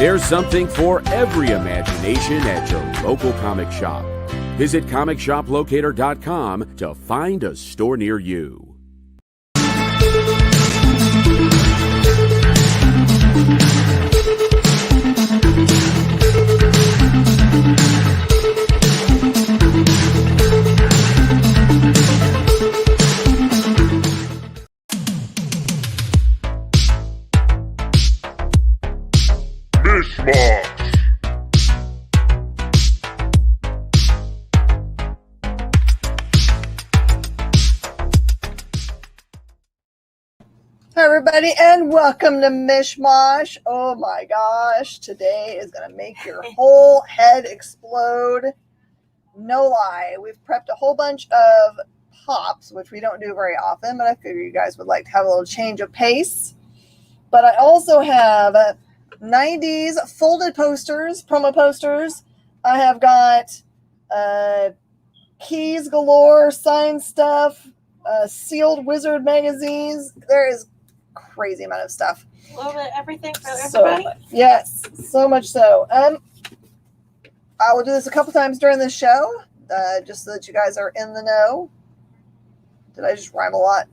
There's something for every imagination at your local comic shop. Visit comicshoplocator.com to find a store near you. Mish Mosh. Hi everybody and welcome to Mish Mosh. Oh my gosh, today is going to make your whole head explode. No lie, we've prepped a whole bunch of pops, which we don't do very often, but I figure you guys would like to have a little change of pace. But I also have 90s folded posters, promo posters. I have got keys galore, signed stuff, sealed wizard magazines. There is crazy amount of stuff. A little bit of everything for So everybody. much. Yes, so much so. I will do this a couple times during the show, just so that you guys are in the know. Did I just rhyme a lot?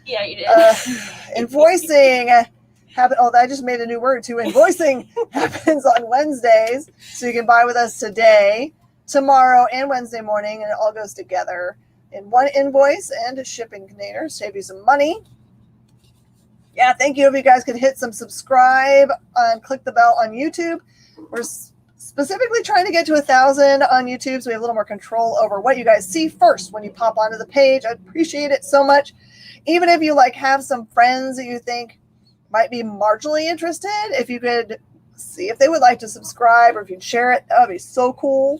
Yeah, you did. Invoicing I just made a new word too. Invoicing happens on Wednesdays, so you can buy with us today, tomorrow, and Wednesday morning, and it all goes together in one invoice and a shipping container. Save you some money. Yeah, thank you. If you guys could hit some subscribe and click the bell on YouTube. We're specifically trying to get to 1,000 on YouTube, so we have a little more control over what you guys see first when you pop onto the page. I appreciate it so much. Even if you have some friends that you think might be marginally interested, if you could see if they would like to subscribe or if you'd share it, that would be so cool.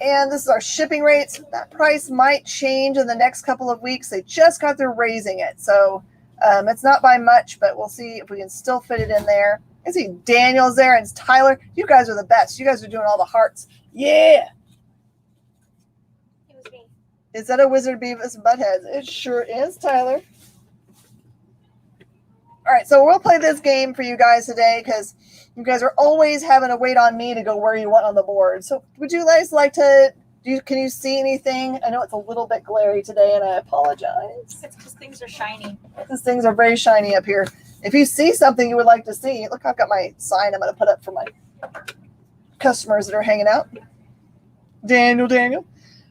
And this is our shipping rates. That price might change in the next couple of weeks. They just got through raising it. So it's not by much, but we'll see if we can still fit it in there. I see Daniel's there and Tyler. You guys are the best. You guys are doing all the hearts. Yeah. It was me. Is that a Wizard Beavis and Butthead? It sure is, Tyler. All right, so we'll play this game for you guys today because you guys are always having to wait on me to go where you want on the board. So would you guys like to, can you see anything? I know it's a little bit glary today, and I apologize. It's because things are shiny. These things are very shiny up here. If you see something you would like to see, look, I've got my sign I'm going to put up for my customers that are hanging out. Daniel.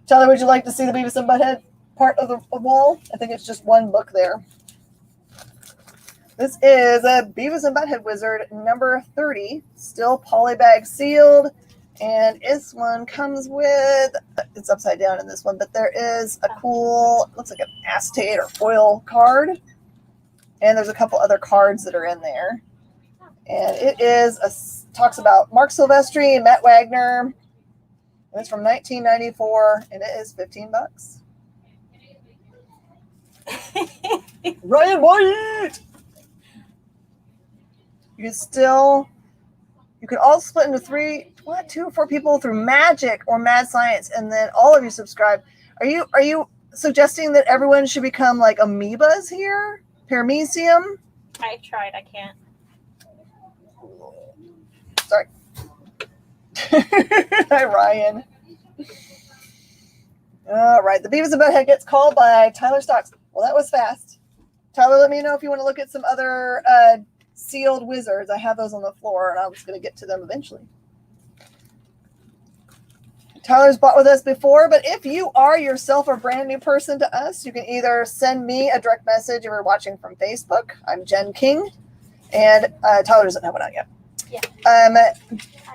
Tyler, would you like to see the Beavis and Butthead part of the wall? I think it's just one book there. This is a Beavis and Butthead Wizard number 30, still polybag sealed, and this one comes with, it's upside down in this one, but there is a cool, looks like an acetate or foil card, and there's a couple other cards that are in there, and it is talks about Mark Silvestri and Matt Wagner, and it's from 1994, and it is $15. Ryan White! You can all split into two or four people through Magic or Mad Science, and then all of you subscribe. Are you suggesting that everyone should become like amoebas here? Paramecium? I tried. I can't. Sorry. Hi, Ryan. All right. The Beavis and Butthead gets called by Tyler Stocks. Well, that was fast. Tyler, let me know if you want to look at some other sealed wizards. I have those on the floor, and I was going to get to them eventually. Tyler's bought with us before, but if you are yourself a brand new person to us, you can either send me a direct message if you're watching from Facebook. I'm Jen King, and Tyler doesn't have one out yet. Yeah.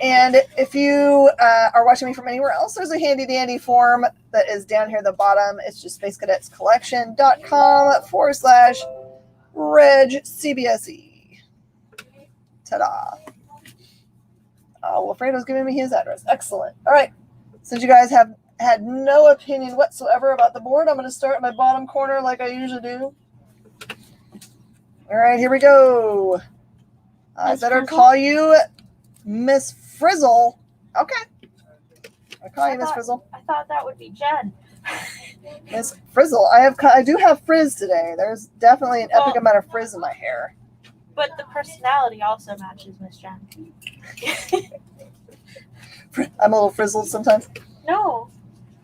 And if you are watching me from anywhere else, there's a handy dandy form that is down here at the bottom. It's just spacecadetscollection.com/ Reg CBSE. Ta-da. Oh, Wilfredo's giving me his address. Excellent. All right. Since you guys have had no opinion whatsoever about the board, I'm going to start in my bottom corner like I usually do. All right, here we go. I Miss better Frizzle? call you Miss Frizzle. Okay. I'll call you Miss Frizzle. I thought that would be Jen. Miss Frizzle. I do have frizz today. There's definitely an epic amount of frizz in my hair. But the personality also matches Miss Jen. I'm a little frizzled sometimes. No.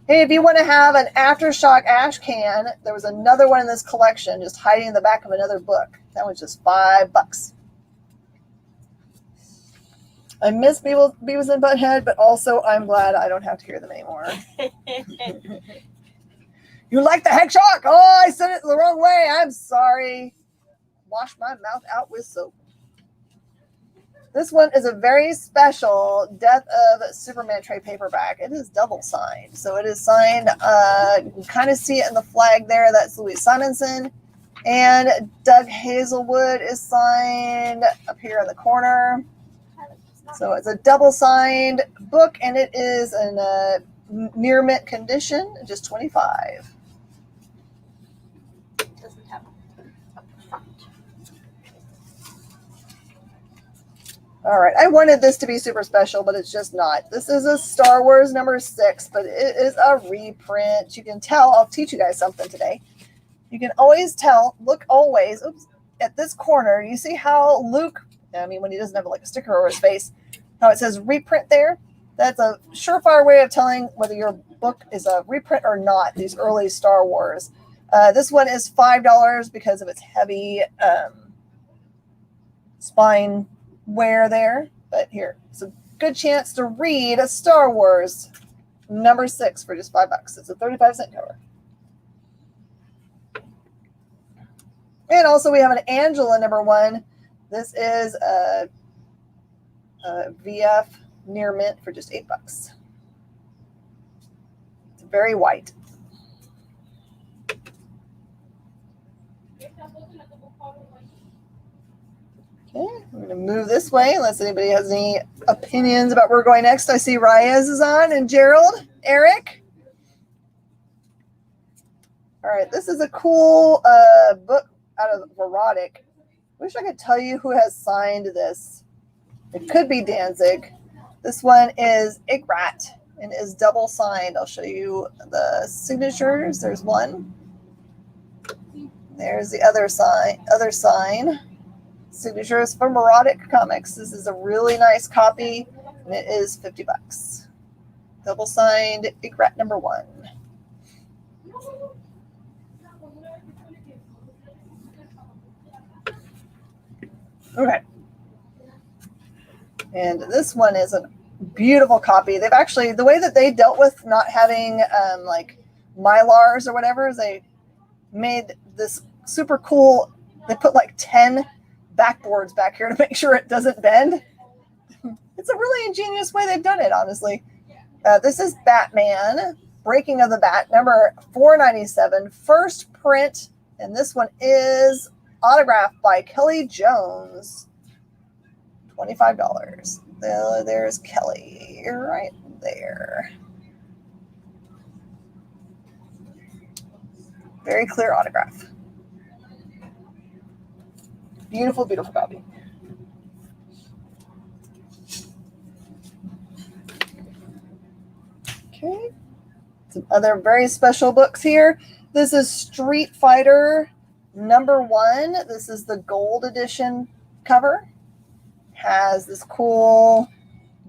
Hey, if you want to have an Aftershock ash can, there was another one in this collection just hiding in the back of another book. That was just $5. I miss Beavis and Butthead, but also I'm glad I don't have to hear them anymore. You like the Heck Shock? Oh, I said it the wrong way. I'm sorry. Wash my mouth out with soap. This one is a very special Death of Superman trade paperback. It is double signed. So it is signed, you can kind of see it in the flag there. That's Louise Simonson. And Doug Hazelwood is signed up here in the corner. So it's a double signed book, and it is in a near mint condition, just $25. Doesn't have a front. All right, I wanted this to be super special, but it's just not. This is a Star Wars #6, but it is a reprint. You can tell, I'll teach you guys something today. You can always tell, look always, at this corner, you see how Luke, when he doesn't have like a sticker over his face, how it says reprint there? That's a surefire way of telling whether your book is a reprint or not, these early Star Wars. This one is $5 because of its heavy spine wear there. But here, it's a good chance to read a Star Wars #6 for just $5. It's a 35-cent cover. And also we have an Angela #1. This is a VF near mint for just $8. It's very white. Okay, I'm going to move this way unless anybody has any opinions about where we're going next. I see Reyes is on and Gerald, Eric. All right, this is a cool book out of Erotic. Wish I could tell you who has signed this. It could be Danzig. This one is Igrat and is double signed. I'll show you the signatures. There's one. There's the other sign. Signatures from Erotic Comics. This is a really nice copy, and it is $50. Double signed Igrat #1. Okay. And this one is a beautiful copy. They've actually, the way that they dealt with not having like Mylars or whatever, is they made this super cool, they put like 10 backboards back here to make sure it doesn't bend. It's a really ingenious way they've done it, honestly. This is Batman, Breaking of the Bat, #497, first print, and this one is autographed by Kelly Jones. $25. There's Kelly right there. Very clear autograph. Beautiful, beautiful copy. Okay. Some other very special books here. This is Street Fighter #1. This is the gold edition cover. Has this cool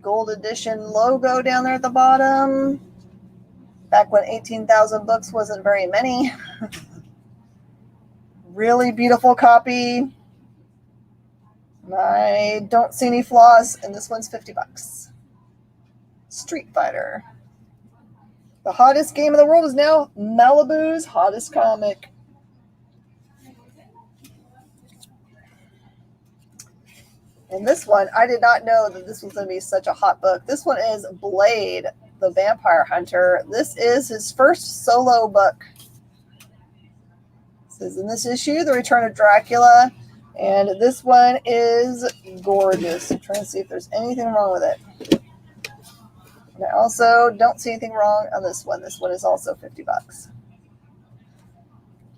gold edition logo down there at the bottom. Back when 18,000 books wasn't very many. Really beautiful copy. I don't see any flaws, and this one's $50. Street Fighter. The hottest game in the world is now Malibu's hottest comic. And this one, I did not know that this was going to be such a hot book. This one is Blade, the Vampire Hunter. This is his first solo book. This is in this issue, The Return of Dracula. And this one is gorgeous. I'm trying to see if there's anything wrong with it. And I also don't see anything wrong on this one. This one is also $50.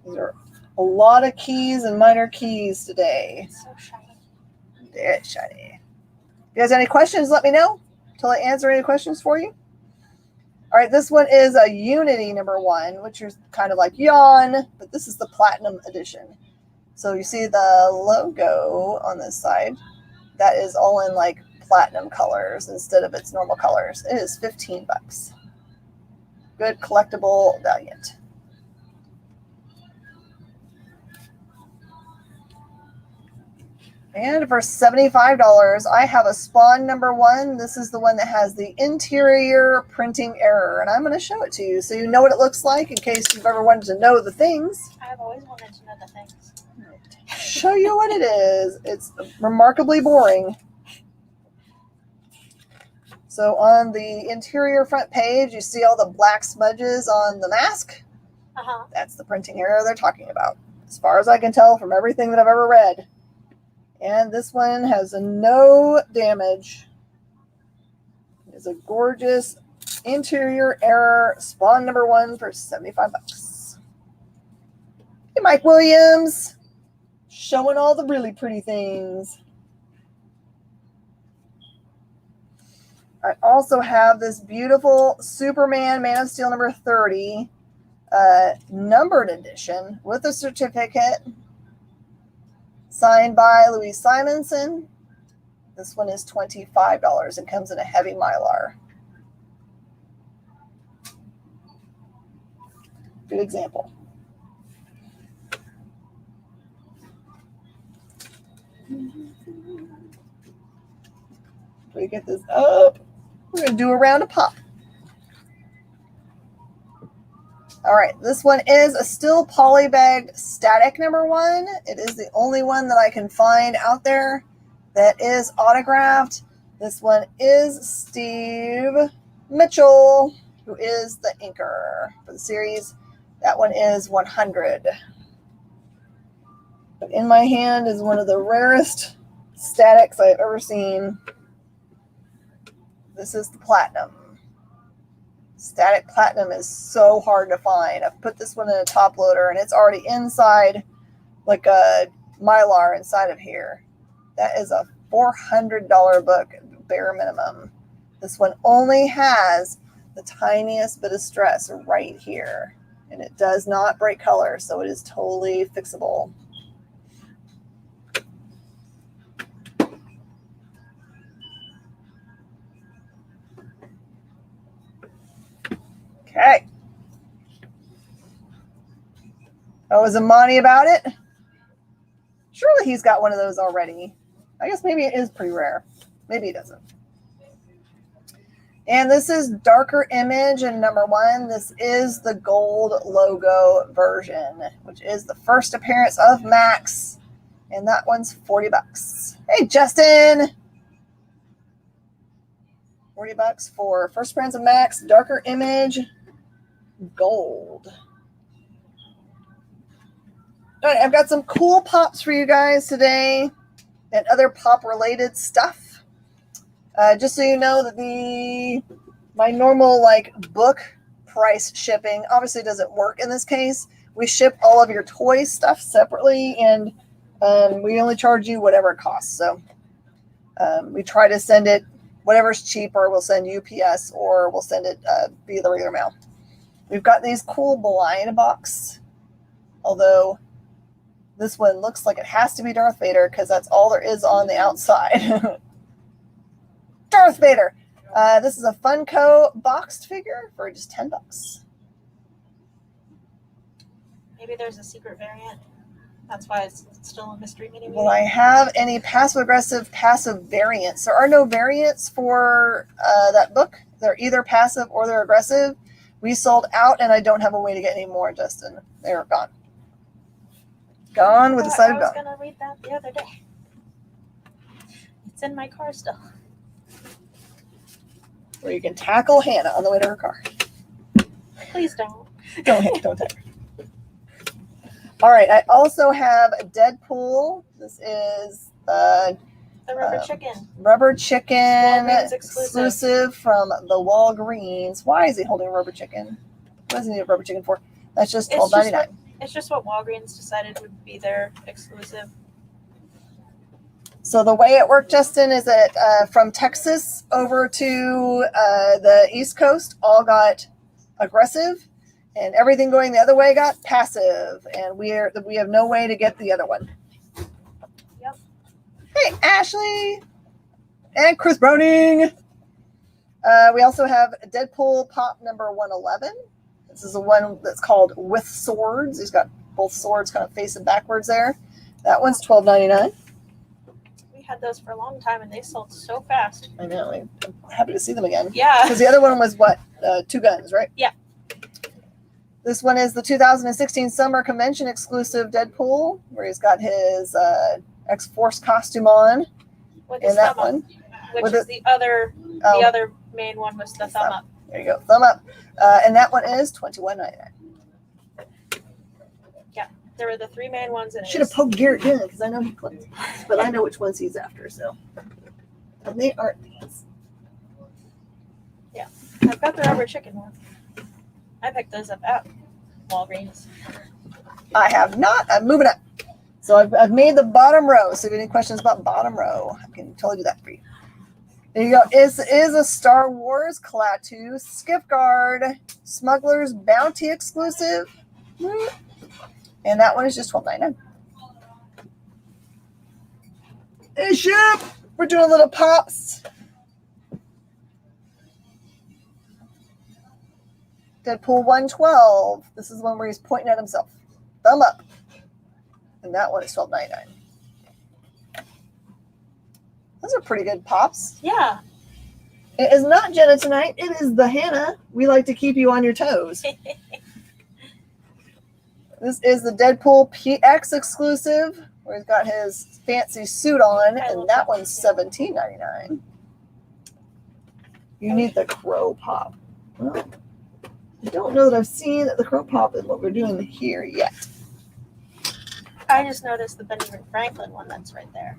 These are a lot of keys and minor keys today. It's so shiny. It's shiny. If you guys have any questions, let me know until I answer any questions for you. All right, this one is a Unity #1, which is kind of like Yawn, but this is the Platinum Edition. So you see the logo on this side. That is all in like platinum colors instead of its normal colors. It is $15. Good collectible Valiant. And for $75, I have a Spawn #1. This is the one that has the interior printing error, and I'm going to show it to you so you know what it looks like in case you've ever wanted to know the things. I've always wanted to know the things. Show you what it is. It's remarkably boring. So on the interior front page, you see all the black smudges on the mask. Uh-huh. That's the printing error they're talking about, as far as I can tell from everything that I've ever read. And this one has no damage. It's a gorgeous interior error Spawn #1 for $75. Hey, Mike Williams, showing all the really pretty things. I also have this beautiful Superman Man of Steel #30 numbered edition with a certificate. Signed by Louise Simonson. This one is $25 and comes in a heavy mylar. Good example. We get this up. We're going to do a round of pop. All right, this one is a still polybag static #1. It is the only one that I can find out there that is autographed. This one is Steve Mitchell, who is the inker for the series. That one is $100. But in my hand is one of the rarest statics I've ever seen. This is the Platinum. Static Platinum is so hard to find. I've put this one in a top loader and it's already inside like a Mylar inside of here. That is a $400 book, bare minimum. This one only has the tiniest bit of stress right here. And it does not break color, so it is totally fixable. Okay. Oh, was Imani about it? Surely he's got one of those already. I guess maybe it is pretty rare. Maybe he doesn't. And this is Darker Image and #1. This is the gold logo version, which is the first appearance of Max. And that one's $40. Hey, Justin! $40 for first appearance of Max, Darker Image, gold. All right, I've got some cool pops for you guys today and other pop related stuff. Just so you know that my normal like book price shipping obviously doesn't work in this case. We ship all of your toy stuff separately, and we only charge you whatever it costs. So we try to send it whatever's cheaper. We'll send UPS or we'll send it via the regular mail. We've got these cool blind box, although this one looks like it has to be Darth Vader because that's all there is on the outside. Darth Vader. This is a Funko boxed figure for just $10. Maybe there's a secret variant. That's why it's still a mystery mini. Will I have any passive-aggressive passive variants? There are no variants for that book. They're either passive or they're aggressive. We sold out, and I don't have a way to get any more, Justin. They're gone. Gone with the side of I was gone. going to read that the other day. It's in my car still. Where you can tackle Hannah on the way to her car. Please don't. Don't tackle. All right, I also have Deadpool. This is The rubber chicken. rubber chicken Walgreens exclusive. exclusive from the Walgreens. Why is he holding a rubber chicken? What does he need a rubber chicken for? That's just $12.99. It's just what Walgreens decided would be their exclusive. So the way it worked, Justin, is that from Texas over to the East Coast all got aggressive, and everything going the other way got passive, and we have no way to get the other one. Yep. Hey, Ashley and Chris Browning. We also have Deadpool Pop number 111. This is the one that's called With Swords. He's got both swords kind of facing backwards there. That one's $12.99. We had those for a long time, and they sold so fast. I know. I'm happy to see them again. Yeah. Because the other one was what? 2 guns, right? Yeah. This one is the 2016 Summer Convention exclusive Deadpool, where he's got his X-Force costume on. With in his that thumb up, one. which With is the other main one was the thumb up. There you go. Thumb up. And that one is $21.99. Yeah, there were the 3 main ones. And Should have poked Garrett in because I know he collects, but I know which ones he's after. So, and they aren't these. Yeah, I've got the rubber chicken one. I picked those up at Walgreens. I have not. I'm moving up. So I've made the bottom row. So if you have any questions about bottom row, I can totally do that for you. There you go. Is a Star Wars Klaatu Skiff Guard Smuggler's Bounty exclusive. And that one is just $12.99. Hey, Ship! We're doing little pops. Deadpool 112. This is the one where he's pointing at himself. Thumb up. And that one is $12.99. Those are pretty good pops. Yeah. It is not Jenna tonight. It is the Hannah. We like to keep you on your toes. This is the Deadpool PX exclusive, where he's got his fancy suit on, and that one's $17.99. You need the Crow Pop. Well, I don't know that I've seen the Crow Pop is what we're doing here yet. I just noticed the Benjamin Franklin one that's right there.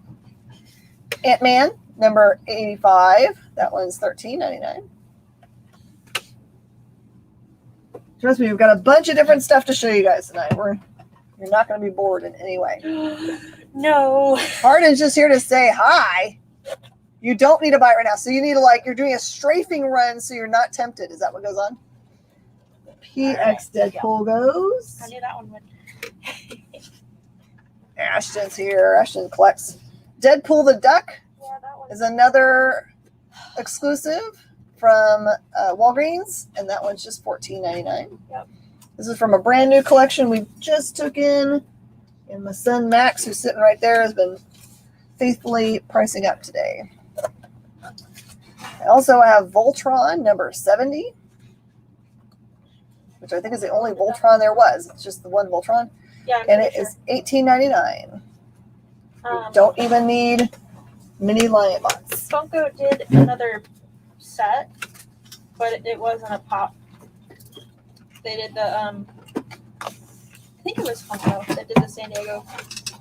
Ant-Man, number 85. That one's $13.99. Trust me, we've got a bunch of different stuff to show you guys tonight. You're not going to be bored in any way. No. Hardin's just here to say hi. You don't need to buy it right now. So you need to you're doing a strafing run so you're not tempted. Is that what goes on? PX Deadpool goes. I knew that one would. Ashton's here. Ashton collects. Deadpool the Duck Yeah, that one. is another exclusive from Walgreens, and that one's just $14.99. Yep. This is from a brand new collection we just took in, and my son Max, who's sitting right there, has been faithfully pricing up today. I also have Voltron number 70, which I think is the only Voltron there was. It's just the one Voltron, Yeah, I'm and pretty it is $18.99. sure. Don't even need mini lion bots. Funko did another set, but it wasn't a pop. They did the I think it was Funko that did the San Diego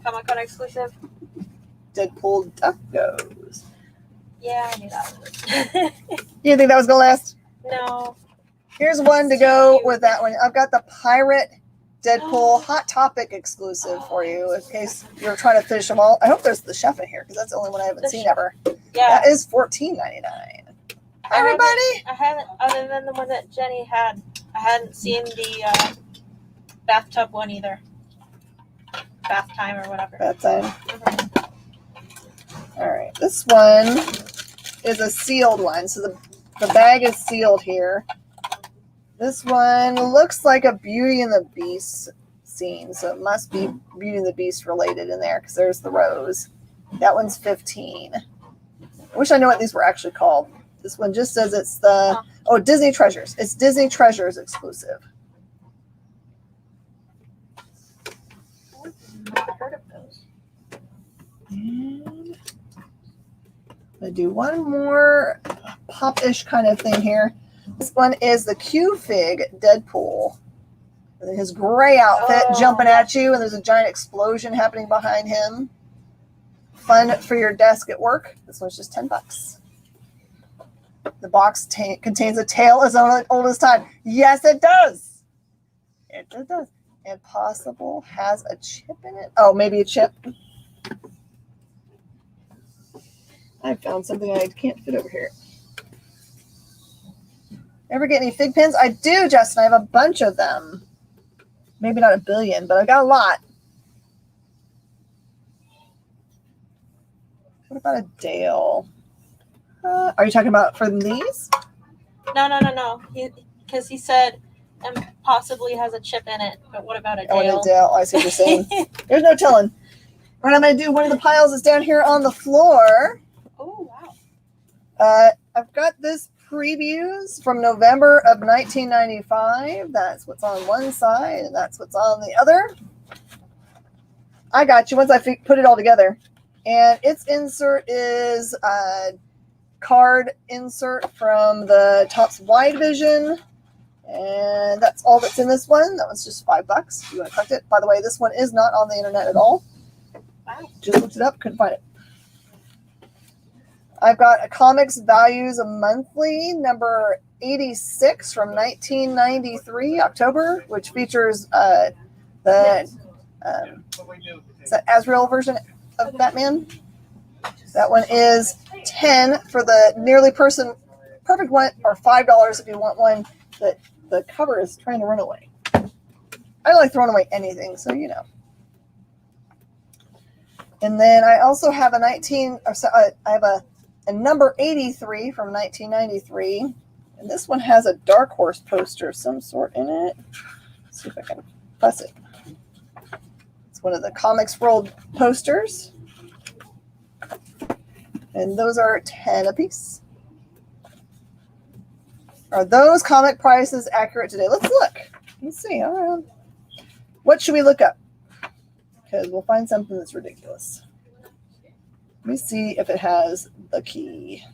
Comic-Con exclusive. Deadpool Duck goes. Yeah, I knew that one. You think that was going to last? No. Here's one to go with that one. I've got the Pirate Deadpool Hot Topic exclusive for you in case you're trying to finish them all. I hope there's the chef in here because that's the only one I haven't seen ever. Yeah. That is $14.99. Hi, everybody. I haven't, other than the one that Jenny had, I hadn't seen the bathtub one either. Bath time or whatever. That time. Mhm. All right. This one is a sealed one. So the bag is sealed here. This one looks like a Beauty and the Beast scene. So it must be Beauty and the Beast related in there because there's the rose. That one's $15. I wish I knew what these were actually called. This one just says it's the, Disney Treasures. It's Disney Treasures exclusive. I've not heard of those. And I do one more pop-ish kind of thing here. This one is the Q-Fig Deadpool. his gray outfit Oh, jumping yeah. at you, and there's a giant explosion happening behind him. Fun for your desk at work. This one's just $10. The box contains a tale as old as time. Yes, it does. It does. And possible has a chip in it. Oh, maybe a chip. I found something I can't fit over here. Ever get any fig pins? I do, Justin. I have a bunch of them. Maybe not a billion, but I got a lot. What about a Dale? Are you talking about from these? No. Because he said, and possibly has a chip in it. But what about a Oh, Dale? a Dale. I see what you're saying. There's no telling. What I'm going to do, one of the piles is down here on the floor. Oh, wow. I've got this previews from November of 1995. That's what's on one side, and that's what's on the other. I got you once I put it all together. And its insert is a card insert from the Topps Wide Vision. And that's all that's in this one. That one's just $5 if you want to collect it. By the way, this one is not on the internet at all. Wow. Just looked it up, couldn't find it. I've got a Comics Values Monthly, number 86 from 1993, October, which features the is that Azrael version of Batman. That one is $10 for the nearly perfect one, or $5 if you want one that the cover is trying to run away. I don't like throwing away anything, so you know. And then I also have I have a number 83 from 1993. And this one has a Dark Horse poster of some sort in it. Let's see if I can fuss it. It's one of the Comics World posters. And those are $10 a piece. Are those comic prices accurate today? Let's look. Let's see. All right. What should we look up? Because we'll find something that's ridiculous. Let me see if it has the key.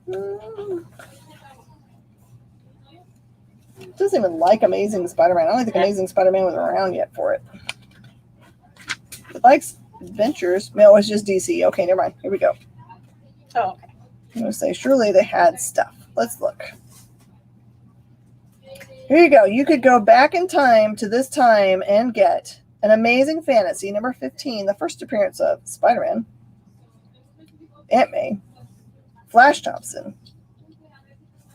It doesn't even like Amazing Spider-Man. I don't think Amazing Spider-Man was around yet for it. It likes Adventures. No, it's just DC. Okay, never mind. Here we go. Oh, okay. I'm going to say, surely they had stuff. Let's look. Here you go. You could go back in time to this time and get an Amazing Fantasy, number 15, the first appearance of Spider-Man, Aunt May, Flash Thompson,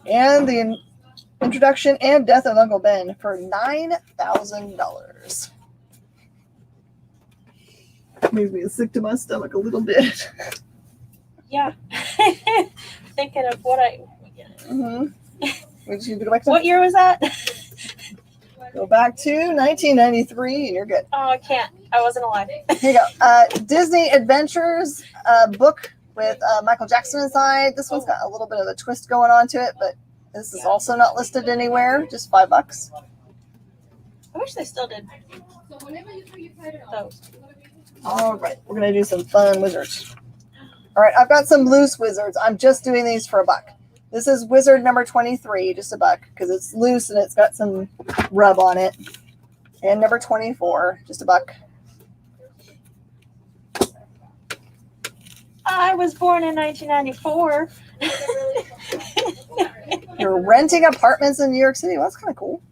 and the introduction and death of Uncle Ben for $9,000. Makes me sick to my stomach a little bit. Yeah. Thinking of what what year was that? Go back to 1993 and you're good. Oh, I can't. I wasn't alive. Here you go. Disney Adventures book with Michael Jackson inside. This one's got a little bit of a twist going on to it, but this is also not listed anywhere. Just $5. I wish they still did those. All right, we're gonna do some fun wizards. All right, I've got some loose wizards. I'm just doing these for $1. This is wizard number 23, just $1 because it's loose and it's got some rub on it. And number 24, just $1. I was born in 1994. You're renting apartments in New York City. Well, that's kind of cool.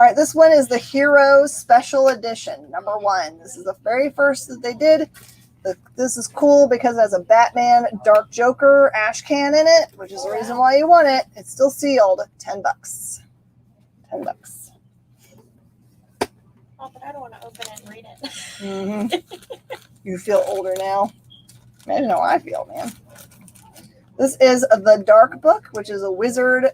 All right, this one is the Hero Special Edition, number 1. This is the very first that they did. This is cool because it has a Batman Dark Joker ash can in it, which is the reason why you want it. It's still sealed. $10. $10. Oh, but I don't want to open it and read it. Mm-hmm. You feel older now. Imagine how I feel, man. This is the Dark Book, which is a wizard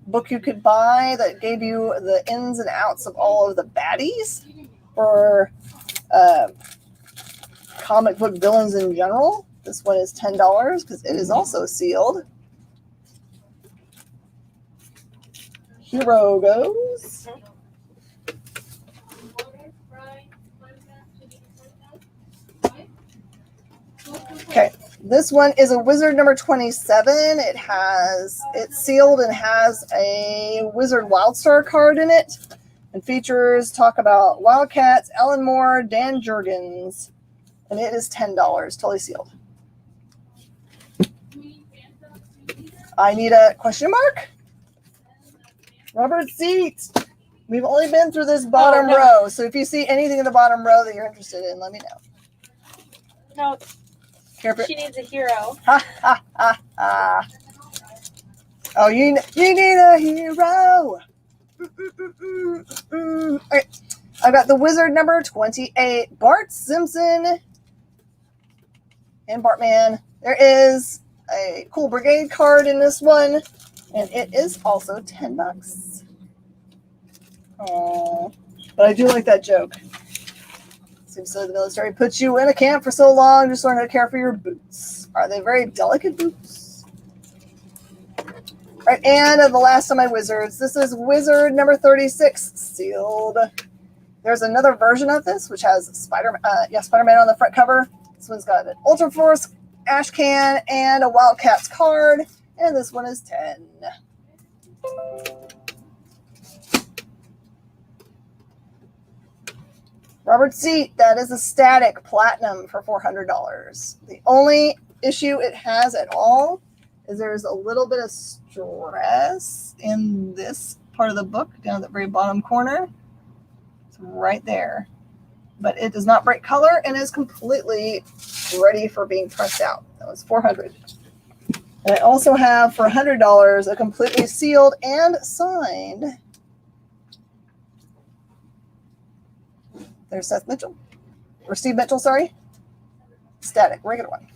book you could buy that gave you the ins and outs of all of the baddies for comic book villains in general. This one is $10 because it is also sealed. Hero goes. Okay, This one is a Wizard number 27. It's sealed and has a Wizard Wildstar card in it, and features talk about Wildcats, Alan Moore, Dan Jurgens, and it is $10, totally sealed. I need a question mark. Rubber seat. We've only been through this bottom row, so if you see anything in the bottom row that you're interested in, let me know. No. She needs a hero. Oh, you need a hero. All right. I've got the Wizard number 28, Bart Simpson and Bartman. There is a Cool Brigade card in this one, and it is also $10. Oh, but I do like that joke. Seems so the military puts you in a camp for so long, just learn how to care for your boots. Are they very delicate boots? Right, and the last of my wizards. This is Wizard number 36, sealed. There's another version of this, which has Spider-Man on the front cover. This one's got an Ultra Force ash can and a Wildcats card, and this one is 10. Robert Seat, that is a static platinum for $400. The only issue it has at all is there's a little bit of stress in this part of the book down at the very bottom corner. It's right there. But it does not break color and is completely ready for being pressed out. That was $400. And I also have for $100 a completely sealed and signed. There's Seth Mitchell, or Steve Mitchell, sorry. Static, regular one.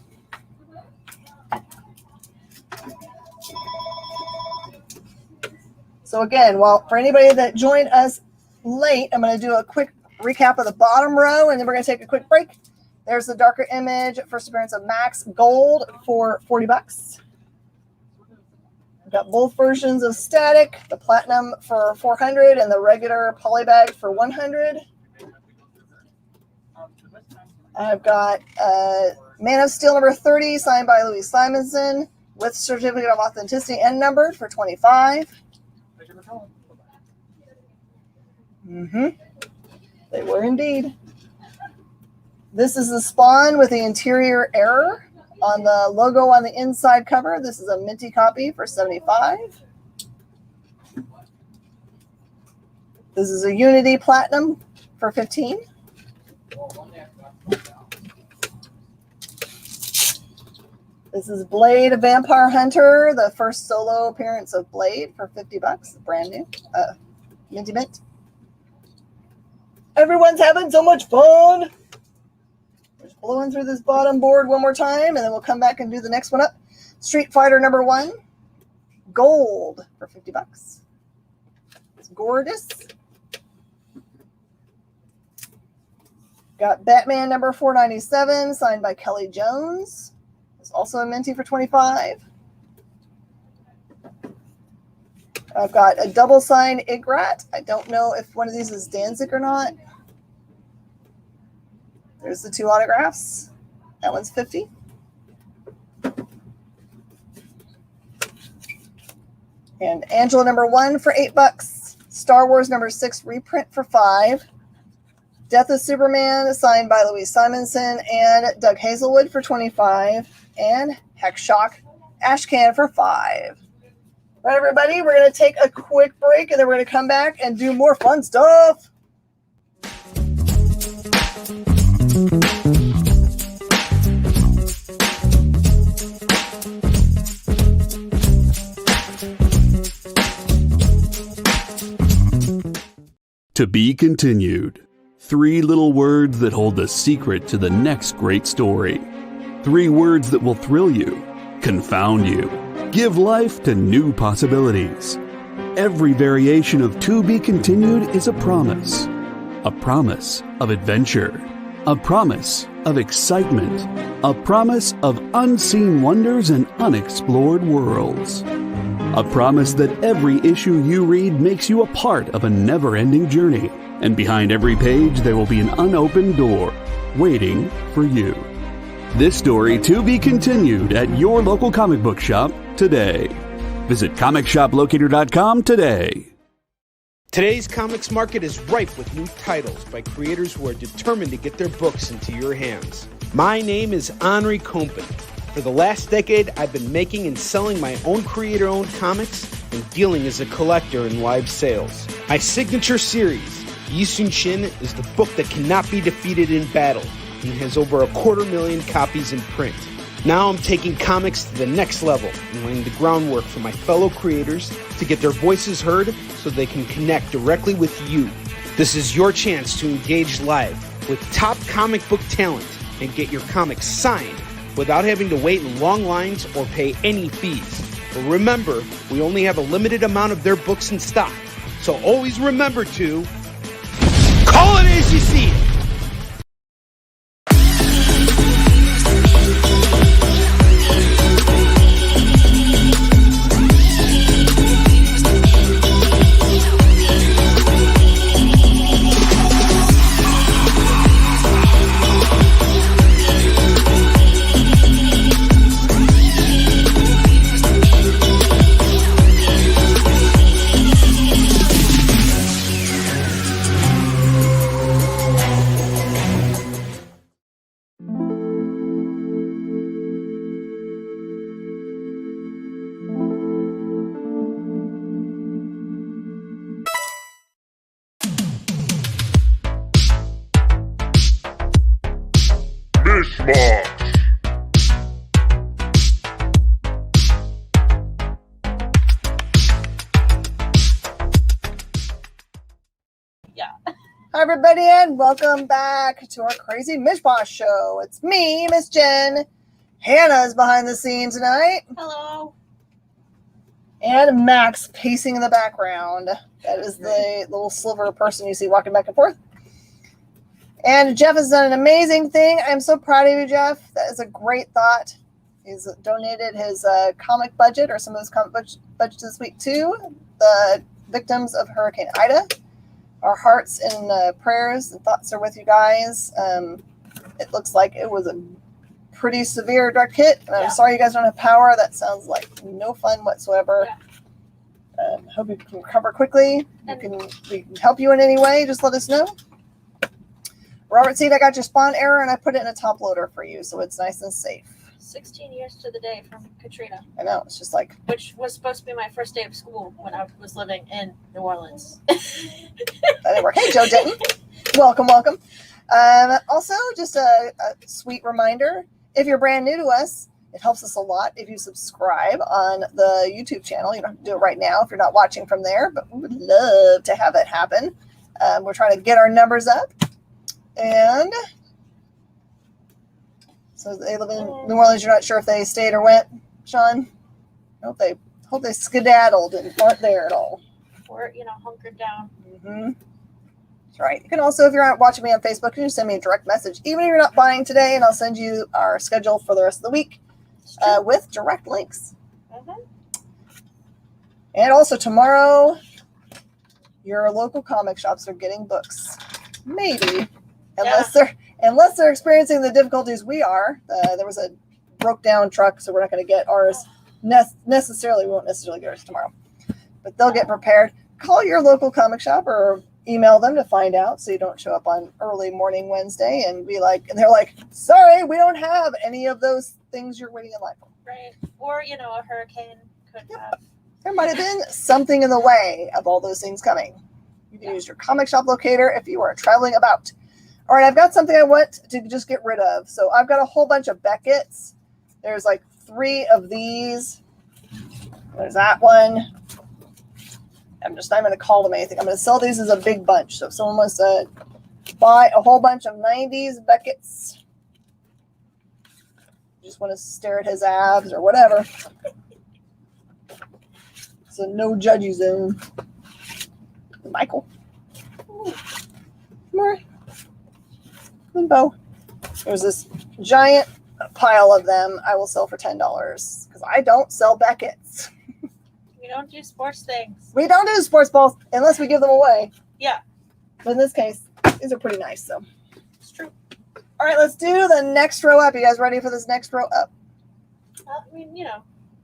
So again, well, for anybody that joined us late, I'm going to do a quick recap of the bottom row, and then we're going to take a quick break. There's the darker image, first appearance of Max Gold for $40. We've got both versions of Static, the Platinum for $400 and the regular polybag for $100. I've got Man of Steel number 30, signed by Louis Simonson, with certificate of authenticity and numbered for $25. They were indeed. This is the Spawn with the interior error on the logo on the inside cover. This is a minty copy for $75. This is a Unity Platinum for $15. This is Blade Vampire Hunter, the first solo appearance of Blade for $50, brand new, minty mint. Everyone's having so much fun. Just blowing through this bottom board one more time, and then we'll come back and do the next one up. Street Fighter number 1, gold for $50. It's gorgeous. Got Batman number 497, signed by Kelly Jones. It's also a minty for $25. I've got a double signed Igrat. I don't know if one of these is Danzig or not. There's the two autographs. That one's $50. And Angela number 1 for $8. Star Wars number 6 reprint for $5. Death of Superman, signed by Louise Simonson and Doug Hazelwood for $25. And Hex Shock Ashcan for $5. All right, everybody, we're going to take a quick break, and then we're going to come back and do more fun stuff. To be continued. 3 little words that hold the secret to the next great story. 3 words that will thrill you, confound you, give life to new possibilities. Every variation of To Be Continued is a promise of adventure, a promise of excitement, a promise of unseen wonders and unexplored worlds. A promise that every issue you read makes you a part of a never-ending journey, and behind every page there will be an unopened door waiting for you. This story to be continued at your local comic book shop today. Visit comicshoplocator.com today. Today's comics market is ripe with new titles by creators who are determined to get their books into your hands. My name is Henri Compen. For the last decade, I've been making and selling my own creator-owned comics and dealing as a collector in live sales. My signature series, Yi Sun Shin, is the book that cannot be defeated in battle and has over 250,000 copies in print. Now I'm taking comics to the next level and laying the groundwork for my fellow creators to get their voices heard so they can connect directly with you. This is your chance to engage live with top comic book talent and get your comics signed without having to wait in long lines or pay any fees. But remember, we only have a limited amount of their books in stock, so always remember to call it as you see it. Mish Mosh. Hi, everybody, and welcome back to our crazy Mish Mosh show. It's me, Miss Jen. Hannah's behind the scenes tonight. Hello. And Max pacing in the background. That is the little sliver person you see walking back and forth. And Jeff has done an amazing thing. I'm so proud of you, Jeff. That is a great thought. He's donated his comic budget, or some of his comic budget this week, to the victims of Hurricane Ida. Our hearts and prayers and thoughts are with you guys. It looks like it was a pretty severe direct hit. And I'm sorry you guys don't have power. That sounds like no fun whatsoever. Yeah. Hope you can recover quickly. We can help you in any way. Just let us know. Robert Seed, I got your spawn error and I put it in a top loader for you, so it's nice and safe. 16 years to the day from Katrina. I know, it's just like... Which was supposed to be my first day of school when I was living in New Orleans. That didn't work. Hey, Joe Denton. Welcome. Also, just a sweet reminder, if you're brand new to us, it helps us a lot if you subscribe on the YouTube channel. You don't have to do it right now if you're not watching from there, but we would love to have it happen. We're trying to get our numbers up. And so they live in New Orleans. You're not sure if they stayed or went, Sean? I hope they skedaddled and weren't there at all. Or, hunkered down. Mm-hmm. That's right. You can also, if you're not watching me on Facebook, you can send me a direct message, even if you're not buying today, and I'll send you our schedule for the rest of the week with direct links. Mm-hmm. And also tomorrow, your local comic shops are getting books. Maybe. Unless they're experiencing the difficulties we are. There was a broke down truck, so we're not going to get ours necessarily. We won't necessarily get ours tomorrow, but they'll get prepared. Call your local comic shop or email them to find out, so you don't show up on early morning Wednesday and they're like, sorry, we don't have any of those things you're waiting in line for. Right. Or a hurricane could have. There might have been something in the way of all those things coming. You can use your comic shop locator if you are traveling about. All right, I've got something I want to just get rid of. So I've got a whole bunch of Beckett's. There's like 3 of these. There's that one. I'm just not going to call them anything. I'm going to sell these as a big bunch. So if someone wants to buy a whole bunch of 90s Beckett's, just want to stare at his abs or whatever. It's a no judgy zone. Michael. More. Limbo. There's this giant pile of them I will sell for $10 because I don't sell Beckett's. We don't do sports things. We don't do sports balls unless we give them away. Yeah. But in this case, these are pretty nice. So it's true. All right, let's do the next row up. You guys ready for this next row up? I mean,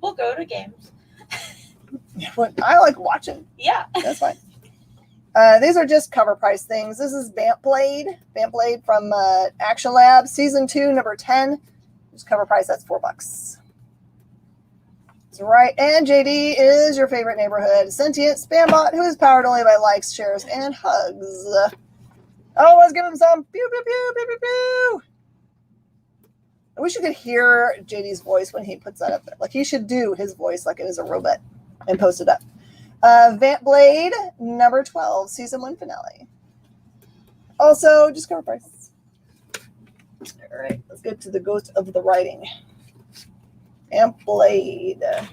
we'll go to games. I like watching. Yeah. That's fine. These are just cover price things. This is Vamp Blade from Action Lab, Season 2, number 10. Just cover price, that's $4. That's right. And JD is your favorite neighborhood sentient spam bot who is powered only by likes, shares, and hugs. Oh, let's give him some. Pew, pew, pew, pew, pew, pew. I wish you could hear JD's voice when he puts that up there. Like, he should do his voice like it is a robot and post it up. Vamp Blade, number 12, Season 1 finale. Also, just cover price. All right, let's get to the ghost of the writing. Vamp Blade. I'm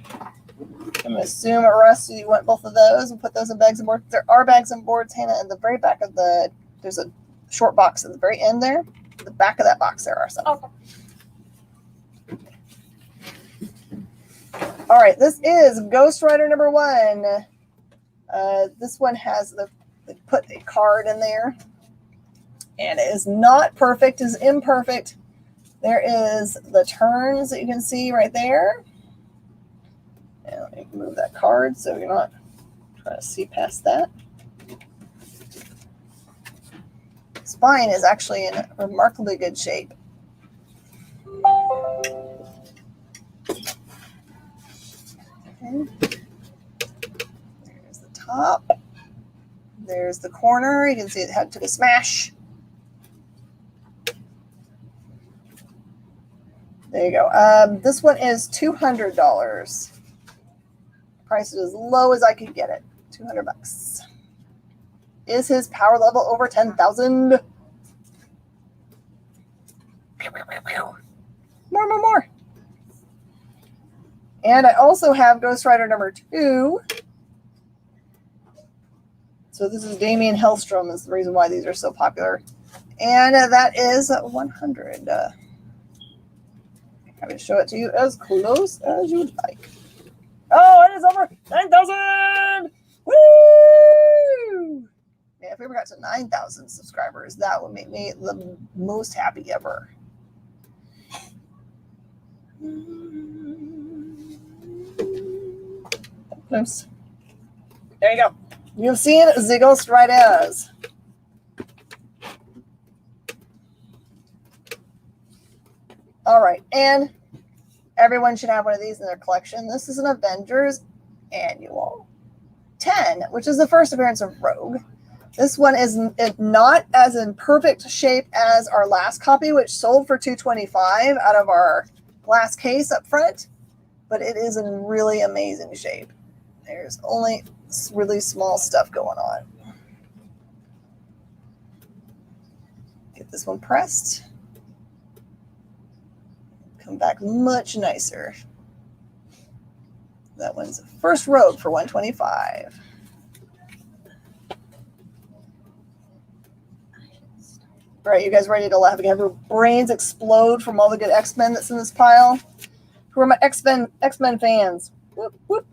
going to assume, Russ, you want both of those and put those in bags and boards. There are bags and boards, Hannah, in the very back of there's a short box at the very end there. The back of that box, there are some. Okay. All right, this is Ghost Rider number 1. This one has they put a card in there, and it is not perfect, it is imperfect. There is the turns that you can see right there. And let me move that card so you're not trying to see past that. Spine is actually in remarkably good shape. Okay. There's the top. There's the corner. You can see it took a smash. There you go. This one is $200. Price is as low as I could get it. $200. Is his power level over 10,000? More. And I also have Ghost Rider number 2. So this is Damien Hellstrom is the reason why these are so popular. And that is 100. I'm going to show it to you as close as you would like. Oh, it is over 9,000! Woo! Yeah, if we ever got to 9,000 subscribers, that would make me the most happy ever. Oops. There you go. You've seen the Ghost Riders. All right, and everyone should have one of these in their collection. This is an Avengers Annual 10, which is the first appearance of Rogue. This one is not as in perfect shape as our last copy, which sold for $225 out of our glass case up front, but it is in really amazing shape. There's only really small stuff going on. Get this one pressed. Come back much nicer. That one's the first Rogue for $125. All right, you guys ready to laugh again? Have your brains explode from all the good X-Men that's in this pile? Who are my X-Men fans? Whoop, whoop.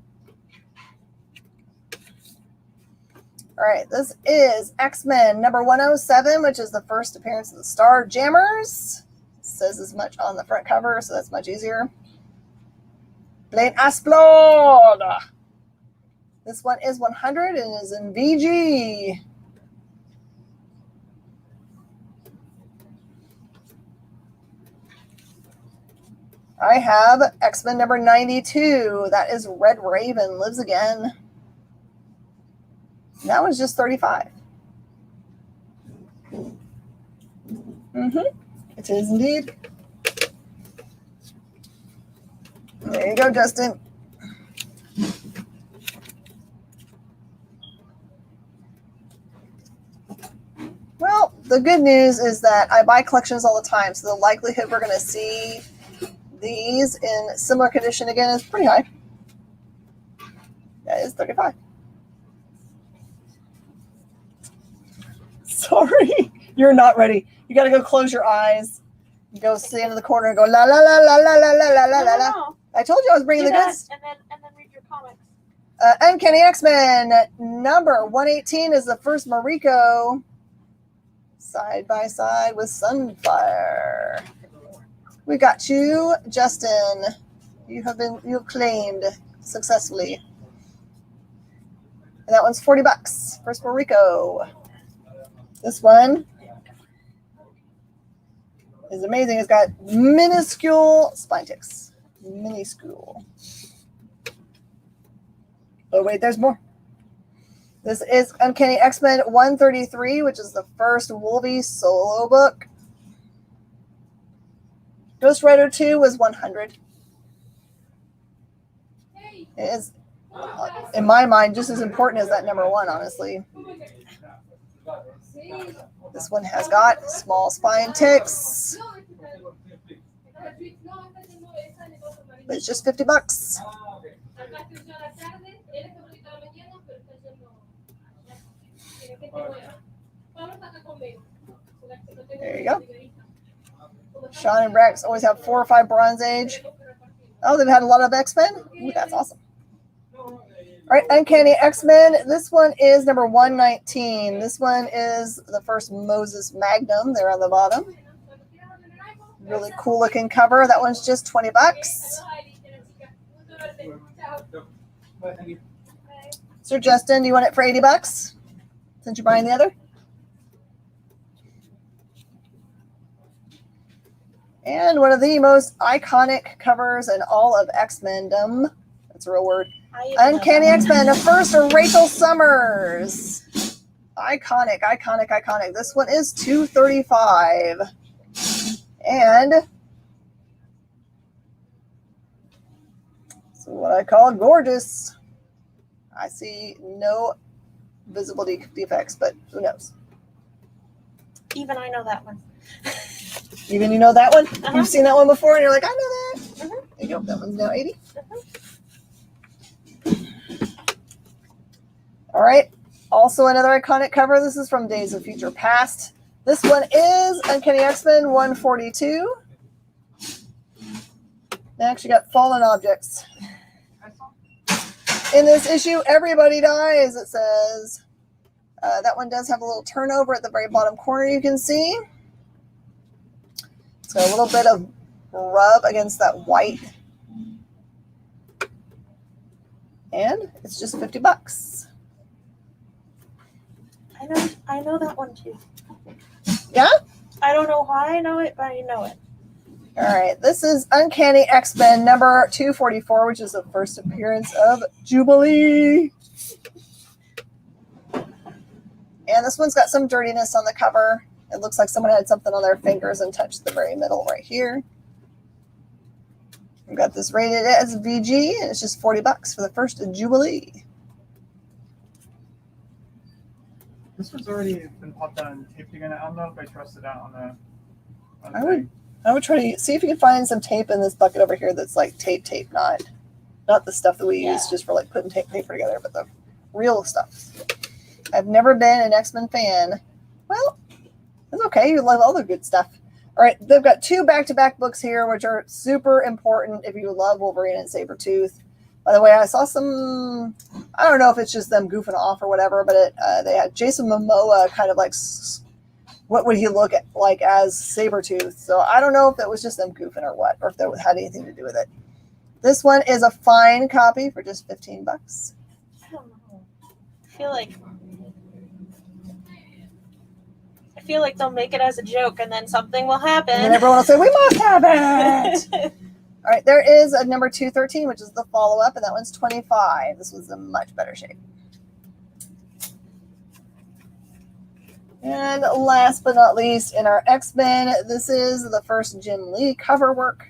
All right, this is X-Men number 107, which is the first appearance of the Star Jammers. It says as much on the front cover, so that's much easier. Blade Explode! This one is 100 and is in VG. I have X-Men number 92. That is Red Raven Lives Again. And that one's just $35. It is indeed. There you go, Justin. Well, the good news is that I buy collections all the time, so the likelihood we're going to see these in similar condition again is pretty high. That is $35. Sorry, you're not ready. You got to go close your eyes. Go stand in the corner and go la la la la la la la la la la. I told you I was bringing the goods. And then read your comics. Uncanny X-Men number 118 is the first Mariko Side by side with Sunfire. We got you, Justin. You claimed successfully. And that one's $40 for Puerto Rico. This one is amazing. It's got minuscule spine ticks. Minuscule. Oh, wait, there's more. This is Uncanny X-Men 133, which is the first Wolvie solo book. Ghost Rider 2 was 100. It is, in my mind, just as important as that number 1, honestly. This one has got small spine ticks. But it's just $50. There you go. Sean and Rex always have 4 or 5 Bronze Age. Oh, they've had a lot of X-Men? Ooh, that's awesome. All right, Uncanny X-Men. This one is number 119. This one is the first Moses Magnum there on the bottom. Really cool looking cover. That one's just $20. Sir Justin, do you want it for $80 since you're buying the other? And one of the most iconic covers in all of X-Mendom. That's a real word. Uncanny X-Men, the first Rachel Summers. Iconic, iconic, iconic. This one is $235. And so what I call gorgeous. I see no visible defects, but who knows? Even I know that one. Even you know that one? Uh-huh. You've seen that one before, and you're like, I know that. Uh-huh. There you go. That one's now 80. All right. Also another iconic cover. This is from Days of Future Past. This one is Uncanny X-Men 142. They actually got fallen objects. In this issue, everybody dies, it says. That one does have a little turnover at the very bottom corner, you can see. It's got a little bit of rub against that white. And it's just $50. I know that one too. Yeah? I don't know why I know it, but I know it. All right. This is Uncanny X-Men number 244, which is the first appearance of Jubilee. And this one's got some dirtiness on the cover. It looks like someone had something on their fingers and touched the very middle right here. We've got this rated as VG, and it's just $40 for the first Jubilee. This one's already been popped out and taped again. I don't know if I trust it out on the I would try to see if you can find some tape in this bucket over here that's like tape, not the stuff that we use just for like putting paper together, but the real stuff. I've never been an X-Men fan. Well, it's okay. You love all the good stuff. All right, they've got 2 back-to-back books here, which are super important if you love Wolverine and Sabretooth. By the way, I saw some, I don't know if it's just them goofing off or whatever, but they had Jason Momoa kind of like, what would he look like as Sabretooth? So I don't know if that was just them goofing or what, or if that had anything to do with it. This one is a fine copy for just $15. I don't know. I feel like they'll make it as a joke and then something will happen. And then everyone will say, we must have it! All right, there is a number 213, which is the follow-up, and that one's $25. This was in much better shape. And last but not least, in our X-Men, this is the first Jim Lee cover work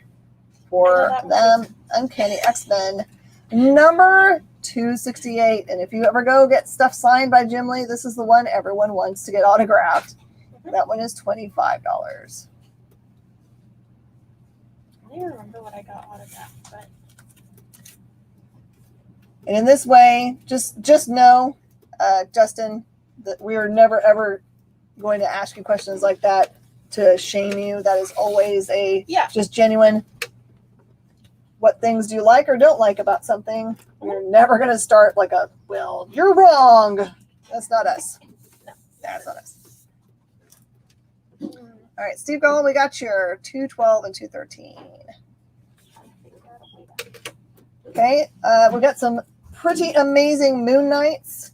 for them, Uncanny X-Men, number 268. And if you ever go get stuff signed by Jim Lee, this is the one everyone wants to get autographed. That one is $25. I don't remember what I got autographed, but and in this way, just know, Justin, that we are never ever going to ask you questions like that to shame you. That is always just genuine. What things do you like or don't like about something? We're never going to start like well, you're wrong. That's not us. no. That's not us. All right, Steve Gold, we got your 212 and 213. Okay, we got some pretty amazing Moon Knights.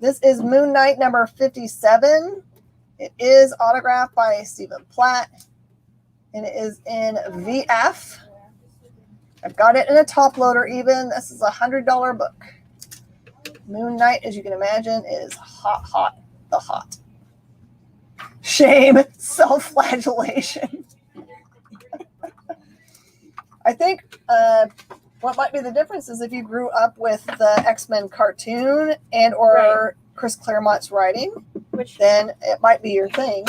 This is Moon Knight number 57. It is autographed by Stephen Platt, and it is in VF. I've got it in a top loader even. This is a $100 book. Moon Knight, as you can imagine, is hot, the hot. Shame, self-flagellation. I think what might be the difference is if you grew up with the X-Men cartoon and or Chris Claremont's writing, then it might be your thing.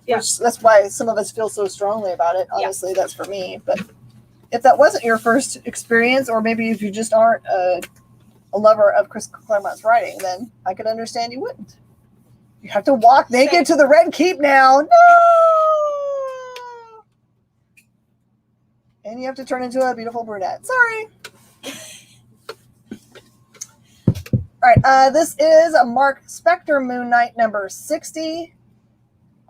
Yeah. Which, that's why some of us feel so strongly about it. Honestly, that's for me. But if that wasn't your first experience, or maybe if you just aren't a lover of Chris Claremont's writing, then I could understand you wouldn't. You have to walk naked to the Red Keep now. No! And you have to turn into a beautiful brunette. Sorry. All right, this is a Mark Spector Moon Knight number 60,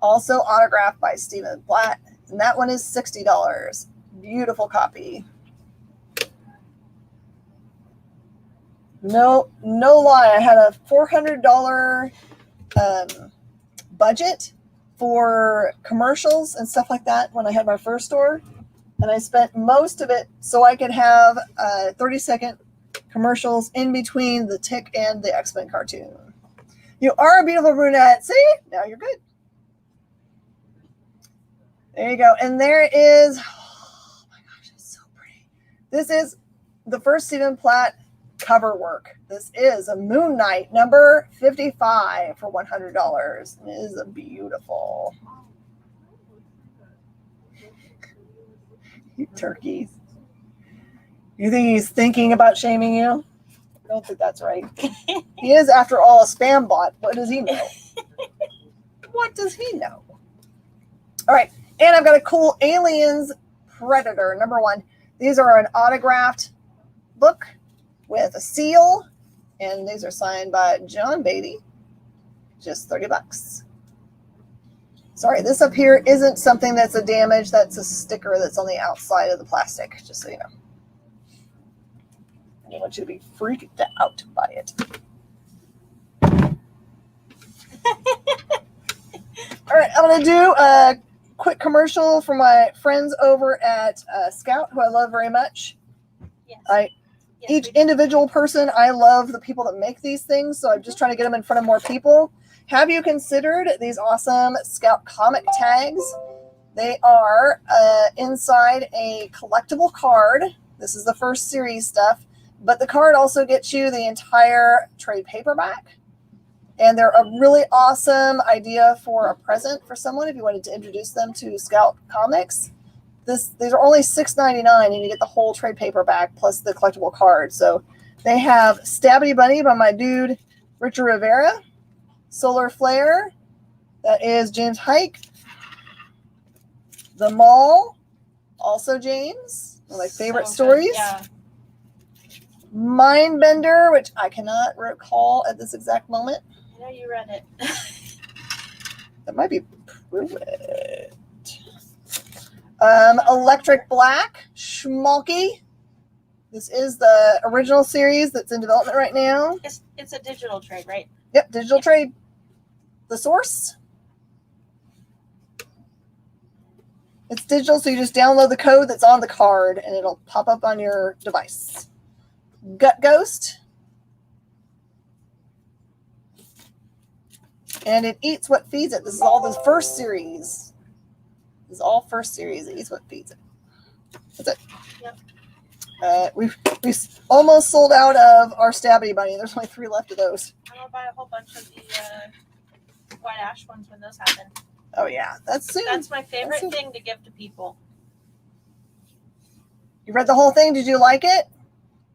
also autographed by Stephen Platt, and that one is $60. Beautiful copy. No lie, I had a $400 budget for commercials and stuff like that when I had my first store, and I spent most of it so I could have 30-second commercials in between the Tick and the X-Men cartoon. You are a beautiful brunette. See? Now you're good. There you go. And there is, oh my gosh, it's so pretty. This is the first Stephen Platt cover work. This is a Moon Knight number 55 for $100. It is a beautiful. You turkeys. You think he's thinking about shaming you? I don't think that's right. He is, after all, a spam bot. What does he know? What does he know? All right. And I've got a cool Aliens Predator, number 1. These are an autographed book with a seal. And these are signed by John Beatty. Just $30. Sorry, this up here isn't something that's a damage. That's a sticker that's on the outside of the plastic, just so you know. I don't want you to be freaked out by it. All right, I'm going to do a quick commercial for my friends over at Scout, who I love very much. Yes. Each individual person, I love the people that make these things, so I'm just trying to get them in front of more people. Have you considered these awesome Scout comic tags? They are inside a collectible card. This is the first series stuff. But the card also gets you the entire trade paperback. And they're a really awesome idea for a present for someone if you wanted to introduce them to Scout Comics. These are only $6.99, and you get the whole trade paperback plus the collectible card. So they have Stabby Bunny by my dude Richard Rivera, Solar Flare, that is James Hike, The Mall, also James, one of my favorite stories. Yeah. Mindbender, which I cannot recall at this exact moment. I know you read it. That might be Pruitt. Electric Black, Schmalky. This is the original series that's in development right now. It's a digital trade, right? Yep, digital trade. The source. It's digital, so you just download the code that's on the card, and it'll pop up on your device. Gut Ghost. And it eats what feeds it. This is all the first series. This is all first series. It eats what feeds it. That's it. Yep. We've almost sold out of our Stabby Bunny. There's only 3 left of those. I'm going to buy a whole bunch of the white ash ones when those happen. Oh, yeah. That's soon. That's my favorite soon. thing to give to people. You read the whole thing? Did you like it?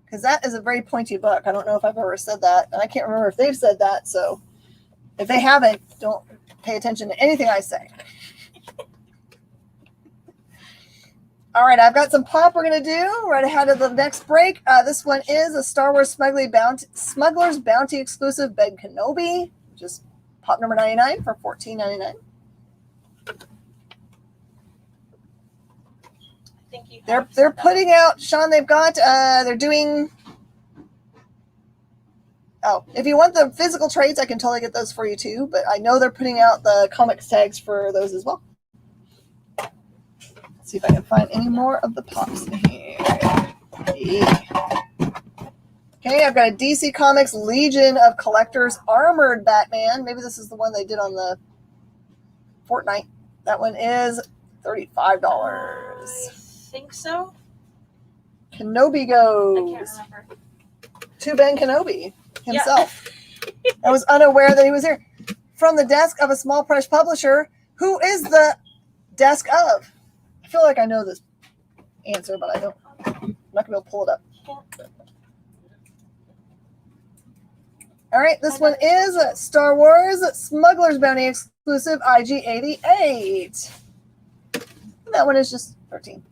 Because that is a very pointy book. I don't know if I've ever said that. And I can't remember if they've said that. So if they haven't, don't pay attention to anything I say. All right, I've got some pop we're going to do right ahead of the next break. This one is a Star Wars Smuggler's Bounty exclusive Ben Kenobi. Just pop number 99 for $14.99. think you. They're have said that. putting out, Sean. They've got they're doing. Oh, if you want the physical trades, I can totally get those for you too. But I know they're putting out the comics tags for those as well. Let's see if I can find any more of the pops in here. Yeah. Okay, I've got a DC Comics Legion of Collectors Armored Batman. Maybe this is the one they did on the Fortnite. That one is $35. I think so. Kenobi I goes can't remember. to Ben Kenobi himself. I was unaware that he was here. From the desk of a small press publisher. Who is the desk of? I feel like I know this answer, but I don't. I'm not going to be able to pull it up. All right, this one is Star Wars Smuggler's Bounty exclusive IG-88. That one is just 13.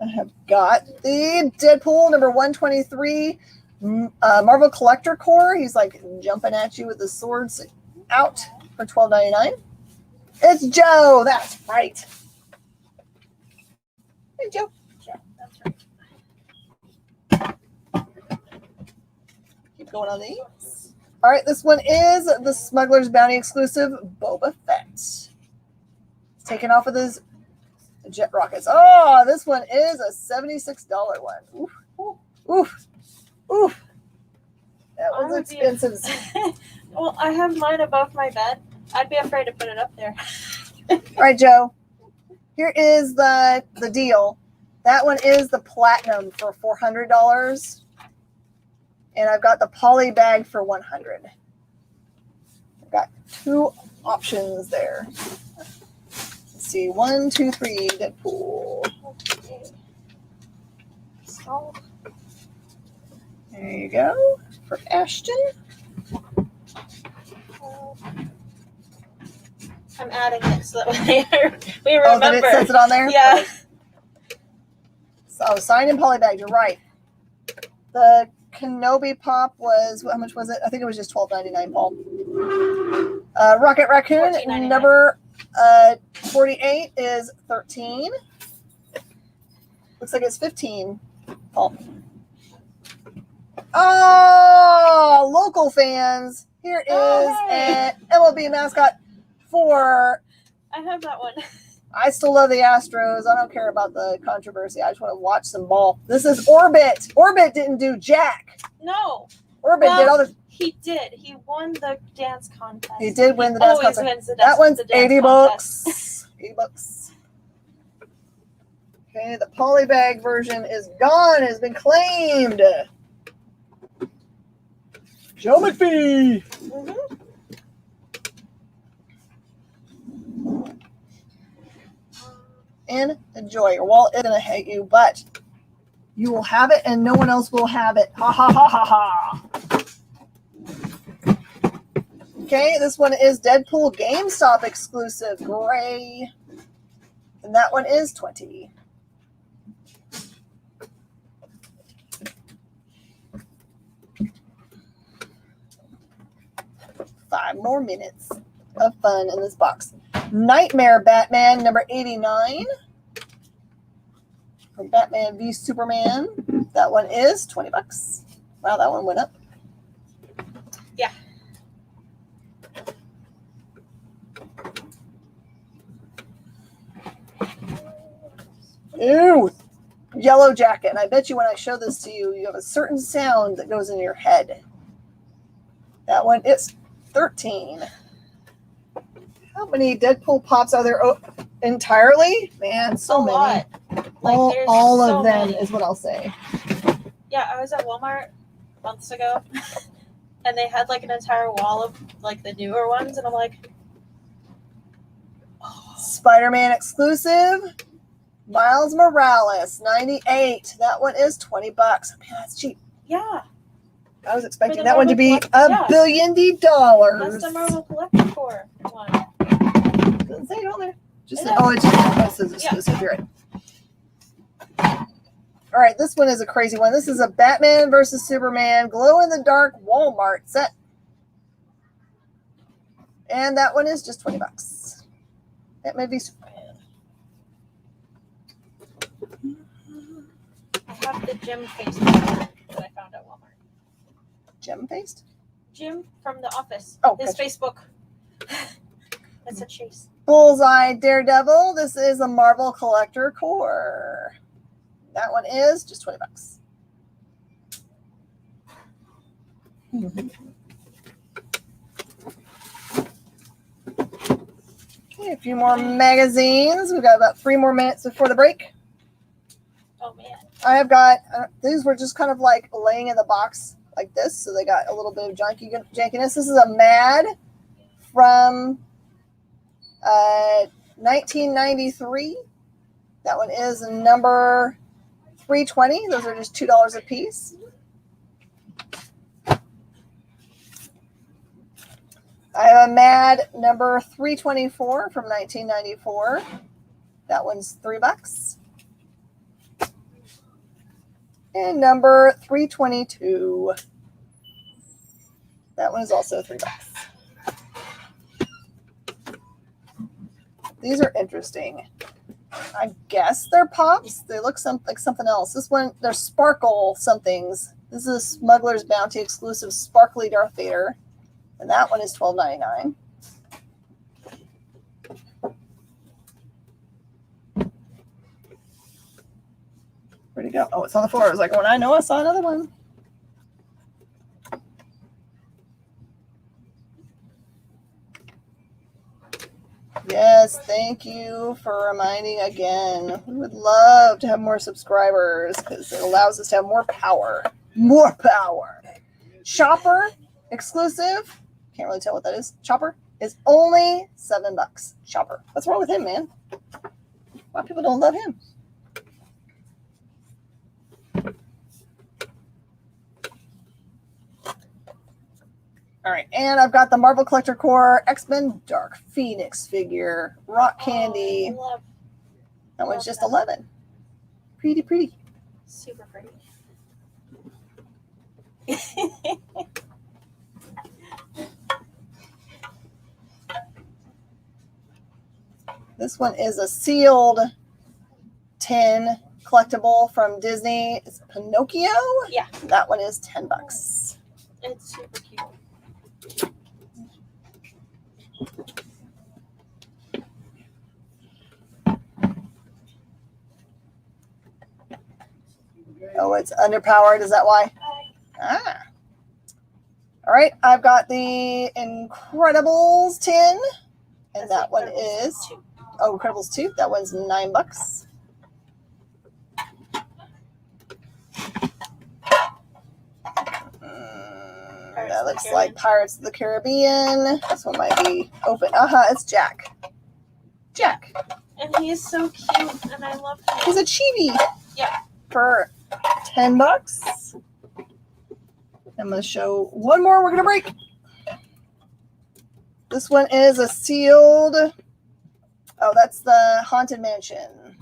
I have got the Deadpool number 123 Marvel Collector Core. He's like jumping at you with his swords out for $12.99. It's Joe. That's right. Hey, Joe. Yeah, that's right. Keep going on these. All right, this one is the Smuggler's Bounty exclusive Boba Fett. It's taken off of those jet rockets. Oh, this one is a $76 one. Oof, oof, oof, oof. That was expensive. Well, I have mine above my bed. I'd be afraid to put it up there. All right, Joe. Here is the deal. That one is the platinum for $400. And I've got the poly bag for $100. I've got two options there. Let's see. 1, 2, 3, Deadpool. Okay. So, There you go. For Ashton. I'm adding it so that we remember. Oh, that it says it on there? Yeah. So signed in polybag, you're right. The Kenobi pop was, how much was it? I think it was just $12.99, Paul. Rocket Raccoon $14.99. number 48 is 13. Looks like it's 15, Paul. Oh, local fans. Here is an MLB mascot for. I have that one. I still love the Astros. I don't care about the controversy. I just want to watch some ball. This is Orbit. Orbit didn't do jack. No. Orbit did all the. He did. He won the dance contest. He did win the dance Always contest. wins the dance, That one's the dance 80 contest. bucks. 80 bucks. Okay, the polybag version is gone. Has been claimed. Joe McPhee. Mm-hmm. And enjoy. Your wallet is gonna hate you, but you will have it, and no one else will have it. Ha ha ha ha ha. Okay, this one is Deadpool GameStop exclusive, gray, and that one is 20. Five more minutes of fun in this box. Nightmare Batman number 89 from Batman v Superman. That one is 20 bucks. Wow, that one went up. Yeah. Ew. Yellow Jacket. And I bet you when I show this to you, you have a certain sound that goes in your head. That one is 13. How many Deadpool pops are there entirely? Man, so A many. lot. Like, there's all so of them many. is what I'll say. Yeah, I was at Walmart months ago, and they had like an entire wall of like the newer ones, and I'm like, oh. Spider-Man exclusive. Miles Morales, 98. That one is 20 bucks. Man, that's cheap. Yeah, I was expecting the that one to be Marvel $1 billion. that's the Marvel Collector Core one. Doesn't say it on there. Just It said, does. it says exclusive. You're right. All right, this one is a crazy one. This is a Batman versus Superman glow in the dark Walmart set. And that one is just $20. That may be Superman. I have the Jim face that I found at Walmart. Gem paste? Jim from The Office. Oh, his gotcha. Facebook. That's a chase. Bullseye Daredevil. This is a Marvel Collector Core. That one is just $20. Okay, a few more magazines. We've got about 3 more minutes before the break. Oh man. I have got, these were just kind of like laying in the box like this. So they got a little bit of jankiness. This is a Mad from 1993. That one is number 320. Those are just $2 a piece. I have a Mad number 324 from 1994. That one's $3. And number 322. That one is also $3. These are interesting. I guess they're pops. They look like something else. This one, they're sparkle somethings. This is a Smuggler's Bounty exclusive sparkly Darth Vader. And that one is $12.99. Where'd it go? Oh, it's on the floor. I was like, when I know I saw another one. Yes, thank you for reminding again. We would love to have more subscribers because it allows us to have more power. More power. Shopper exclusive. Can't really tell what that is. Chopper is only $7. Chopper. What's wrong with him, man? Why people don't love him? All right, and I've got the Marvel Collector Core X-Men Dark Phoenix figure, Rock Candy. Oh, That one's just $11. Pretty, pretty. super pretty. This one is a sealed tin collectible from Disney. It's Pinocchio. Yeah. That one is $10. It's super cute. Oh, it's underpowered. Is that why? Ah. All right. I've got the Incredibles tin. And that one is, oh, Incredibles 2. That one's $9. That looks like Pirates of the Caribbean. This one might be open. It's Jack. Jack. And he is so cute, and I love him. He's a chibi. Yeah. For $10. I'm going to show one more. We're going to break. This one is a sealed. Oh, that's the Haunted Mansion.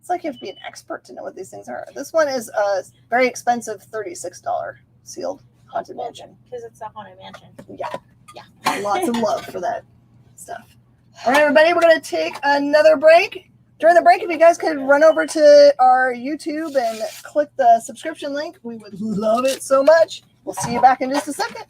It's like you have to be an expert to know what these things are. This one is a very expensive $36 sealed Haunted Mansion. Because it's a Haunted Mansion. Yeah. Lots of love for that stuff. All right, everybody, we're going to take another break. During the break, if you guys could run over to our YouTube and click the subscription link, we would love it so much. We'll see you back in just a second.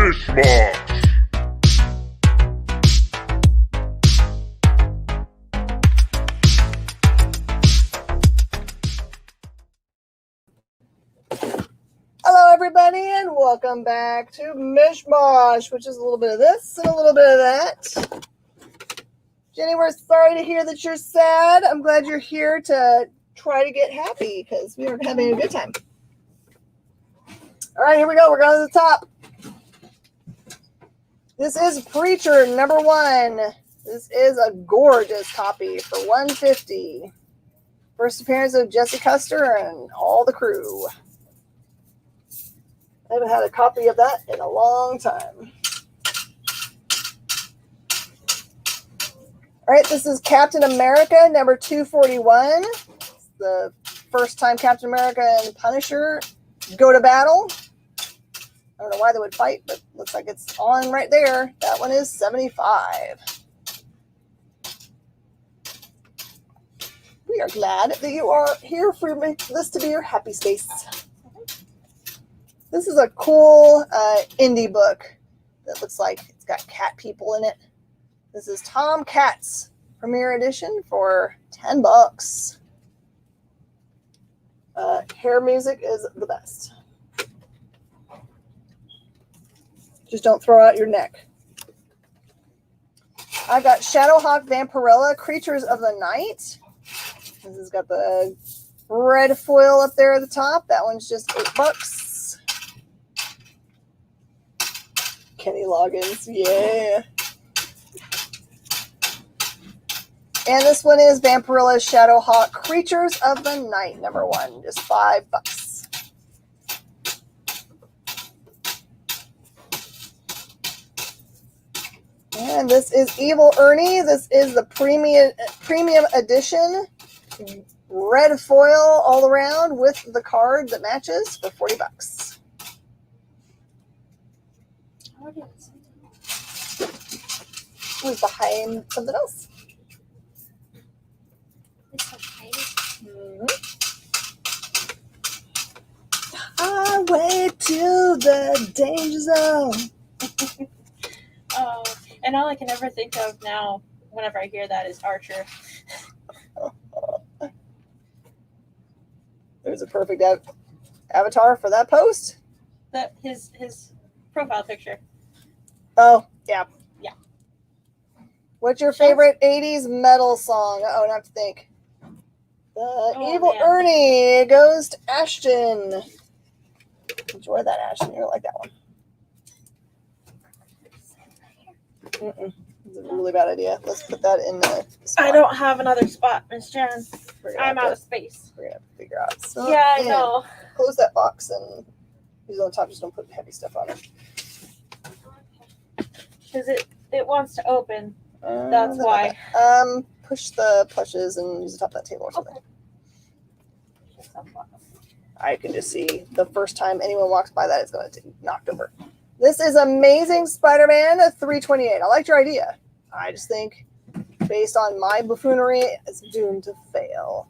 Mish Mosh. Hello, everybody, and welcome back to Mish Mosh, which is a little bit of this and a little bit of that. Jenny, we're sorry to hear that you're sad. I'm glad you're here to try to get happy because we are having a good time. All right, here we go. We're going to the top. This is Preacher number 1. This is a gorgeous copy for $150. First appearance of Jesse Custer and all the crew. I haven't had a copy of that in a long time. All right, this is Captain America number 241. It's the first time Captain America and Punisher go to battle. I don't know why they would fight, but looks like it's on right there. That one is $75. We are glad that you are here for this to be your happy space. This is a cool indie book that looks like it's got cat people in it. This is Tom Cat's premiere edition for $10. Hair music is the best. Just don't throw out your neck. I got Shadowhawk Vampirella, Creatures of the Night. This has got the red foil up there at the top. That one's just $8. Kenny Loggins, yeah. And this one is Vampirella Shadowhawk Creatures of the Night, number 1, just $5. And this is Evil Ernie. This is the premium edition. Red foil all around with the card that matches for $40. It was behind something else. Highway to the danger zone. Oh, and all I can ever think of now, whenever I hear that, is Archer. There's a perfect avatar for that post. That his profile picture. Oh, yeah. Yeah. What's your favorite 80s metal song? Oh, I have to think. Evil man. Ernie goes to Ashton. Enjoy that, Ashton. You're like that one. It's a really bad idea. Let's put that in the spot. I don't have another spot, Miss Jen. I'm out of space. We're going to have to figure out something. Yeah, I know. Close that box and use it on top. Just don't put heavy stuff on it. Because it wants to open. That's why. Push the plushes and use the top of that table or something. Okay. I can just see the first time anyone walks by that, it's going to get knocked over. This is Amazing Spider-Man 328. I liked your idea. I just think, based on my buffoonery, it's doomed to fail.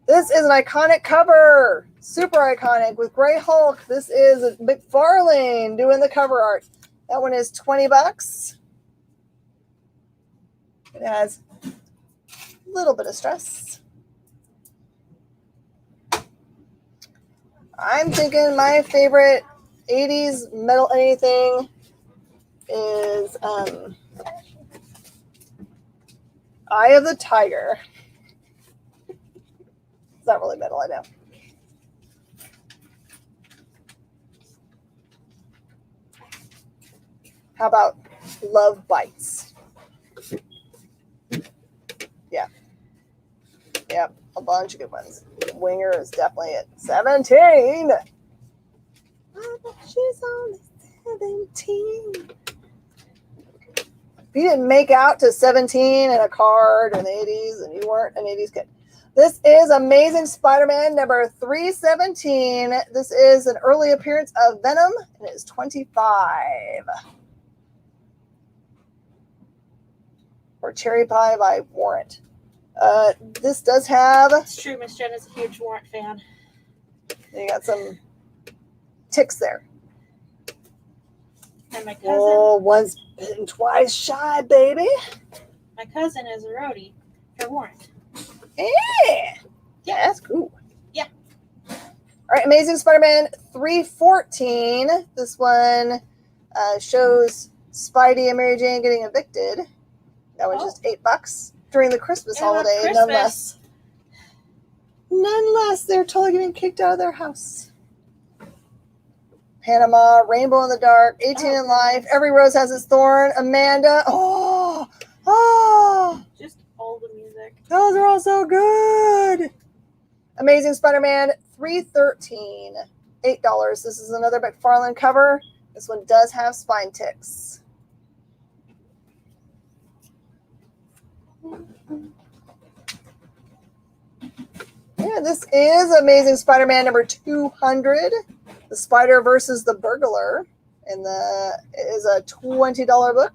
This is an iconic cover. Super iconic with Grey Hulk. This is McFarlane doing the cover art. That one is $20. It has a little bit of stress. I'm thinking my favorite 80s metal anything is Eye of the Tiger. It's not really metal, I know. How about Love Bites? Yeah. Yep, a bunch of good ones. Winger is definitely at 17. She's only 17. If you didn't make out to 17 in a card in the 80s and you weren't an 80s kid. This is Amazing Spider-Man number 317. This is an early appearance of Venom, and it is $25. Or Cherry Pie by Warrant. This does have... It's true, Miss Jen is a huge Warrant fan. You got some ticks there. And my cousin, Oh, once bitten, twice shy, baby. my cousin is a roadie for Warrant. Yeah, that's cool. Yeah. All right, Amazing Spider-Man 314. This one shows Spidey and Mary Jane getting evicted. That was just $8 during the Christmas I love holiday, Christmas. none less. None less. They're totally getting kicked out of their house. Panama, Rainbow in the Dark, 18 in Life, goodness. Every Rose Has Its Thorn, Amanda. Oh, Just all the music. those are all so good. Amazing Spider-Man 313, $8. This is another McFarlane cover. This one does have spine ticks. Yeah, this is Amazing Spider-Man number 200. The Spider versus the Burglar. And it is a $20 book.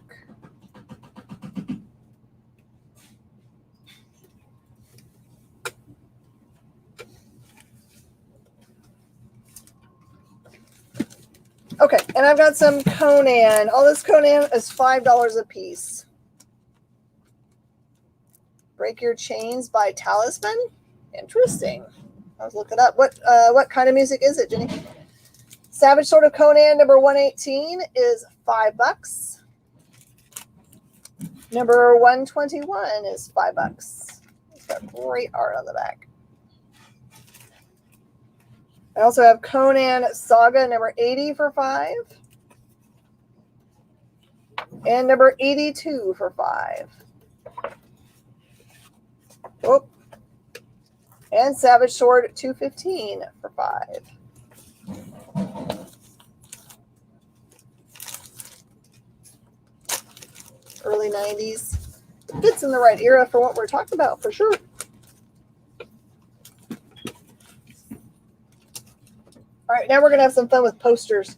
Okay, and I've got some Conan. All this Conan is $5 a piece. Break Your Chains by Talisman. Interesting. I was looking up. What kind of music is it, Jenny? Savage Sword of Conan number 118 is $5. Number 121 is $5. It's got great art on the back. I also have Conan Saga number 80 for $5. And number 82 for $5. Oh. And Savage Sword 215 for $5. Early 90s. Fits in the right era for what we're talking about, for sure. All right, now we're going to have some fun with posters.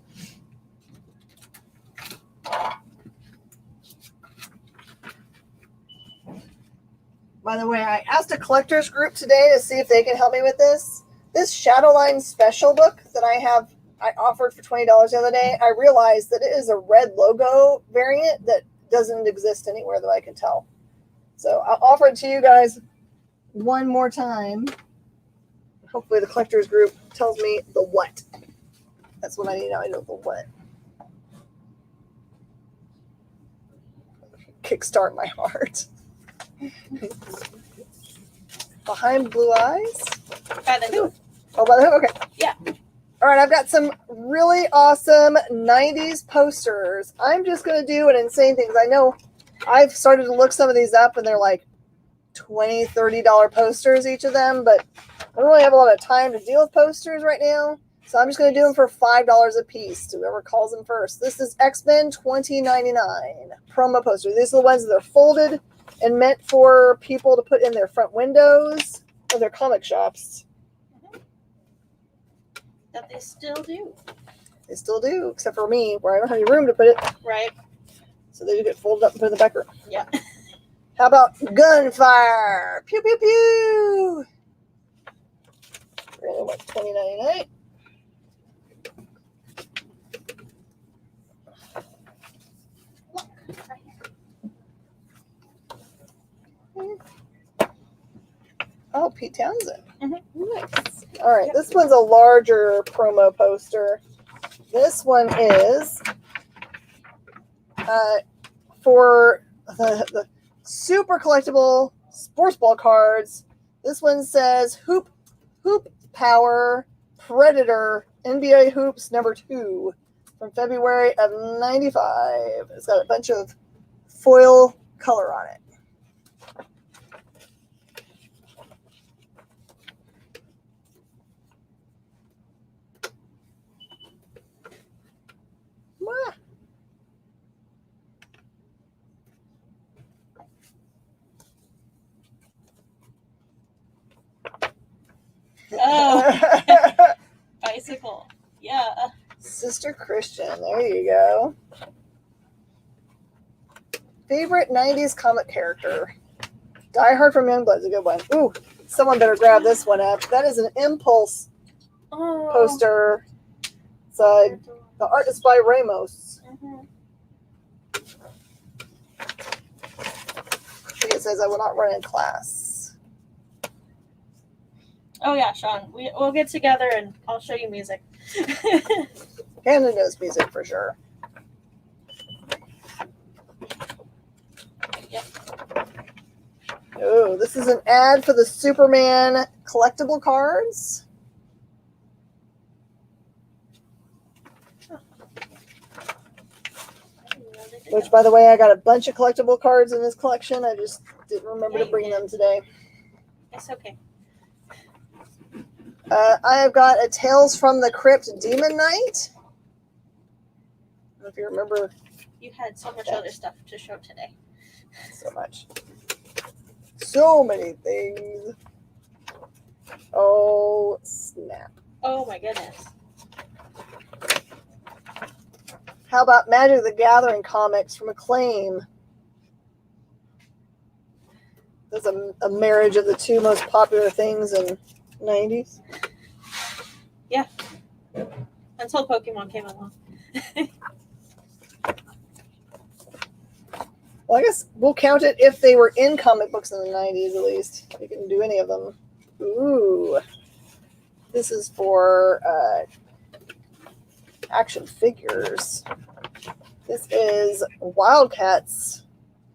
By the way, I asked a collectors group today to see if they can help me with this. This Shadowline special book that I offered for $20 the other day, I realized that it is a red logo variant that doesn't exist anywhere that I can tell. So I'll offer it to you guys one more time. Hopefully the collectors group tells me the what. That's what I need. I know the what. Kickstart my heart. Behind Blue Eyes? By the hoop. Oh, by the hook? Okay. Yeah. All right, I've got some really awesome 90s posters. I'm just going to do an insane things. I know I've started to look some of these up, and they're like $20, $30 posters, each of them, but I don't really have a lot of time to deal with posters right now. So I'm just going to do them for $5 a piece to whoever calls them first. This is X-Men 2099 promo poster. These are the ones that are folded and meant for people to put in their front windows of their comic shops. That they still do. They still do, except for me, where I don't have any room to put it. Right. So they do get folded up and put in the back room. Yeah. How about Gunfire? Pew, pew, pew. Really, what, $20.99? Oh, Pete Townsend. Nice. All right, this one's a larger promo poster. This one is for the super collectible sports ball cards. This one says Hoop Power Predator NBA Hoops number 2 from February of '95. It's got a bunch of foil color on it. Oh, bicycle. Yeah. Sister Christian. There you go. Favorite 90s comic character. Die Hard from Youngblood's a good one. Ooh, someone better grab this one up. That is an Impulse Oh. poster. It's the art is by Ramos. Mm-hmm. think it says I will not run in class. Oh yeah, Sean. We'll get together and I'll show you music. Hannah knows music for sure. Yep. Oh, this is an ad for the Superman collectible cards. Which, by the way, I got a bunch of collectible cards in this collection. I just didn't remember to bring them today. It's okay. I have got a Tales from the Crypt Demon Knight. I don't know if you remember. You had so much other stuff to show today. So much. So many things. Oh, snap. Oh my goodness. How about Magic the Gathering comics from Acclaim? That's a marriage of the two most popular things in the 90s. Yeah. Until Pokemon came along. Well, I guess we'll count it if they were in comic books in the 90s, at least. You can do any of them. Ooh. This is for action figures. This is Wildcats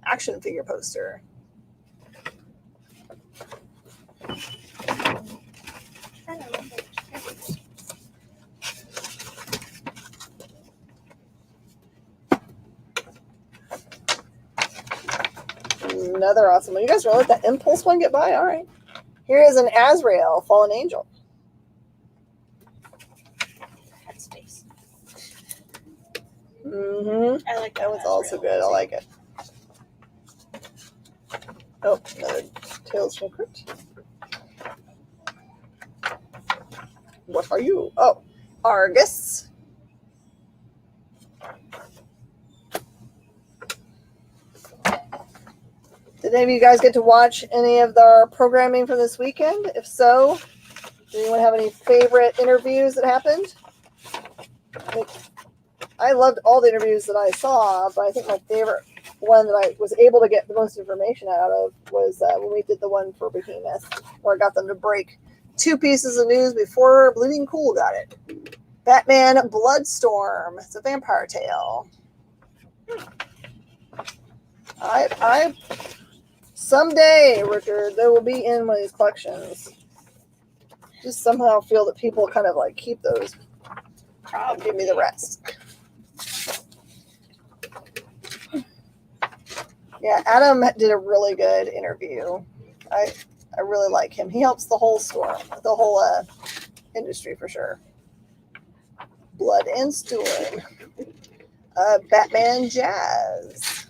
action figure poster. Another awesome one. You guys really let that Impulse one get by? All right. Here is an Azrael, Fallen Angel. Headspace. Mm-hmm. I like That one's also good. I like it. Oh, another Tales from the Crypt. What are you? Oh, Argus. Did any of you guys get to watch any of our programming from this weekend? If so, does anyone have any favorite interviews that happened? I loved all the interviews that I saw, but I think my favorite one that I was able to get the most information out of was when we did the one for Behemoth, where I got them to break 2 pieces of news before Bleeding Cool got it. Batman Bloodstorm. It's a vampire tale. I someday, Richard, they will be in one of these collections. Just somehow feel that people kind of like keep those and give me the rest. Yeah, Adam did a really good interview. I really like him. He helps the whole industry for sure. Blood and Storm. Batman Jazz.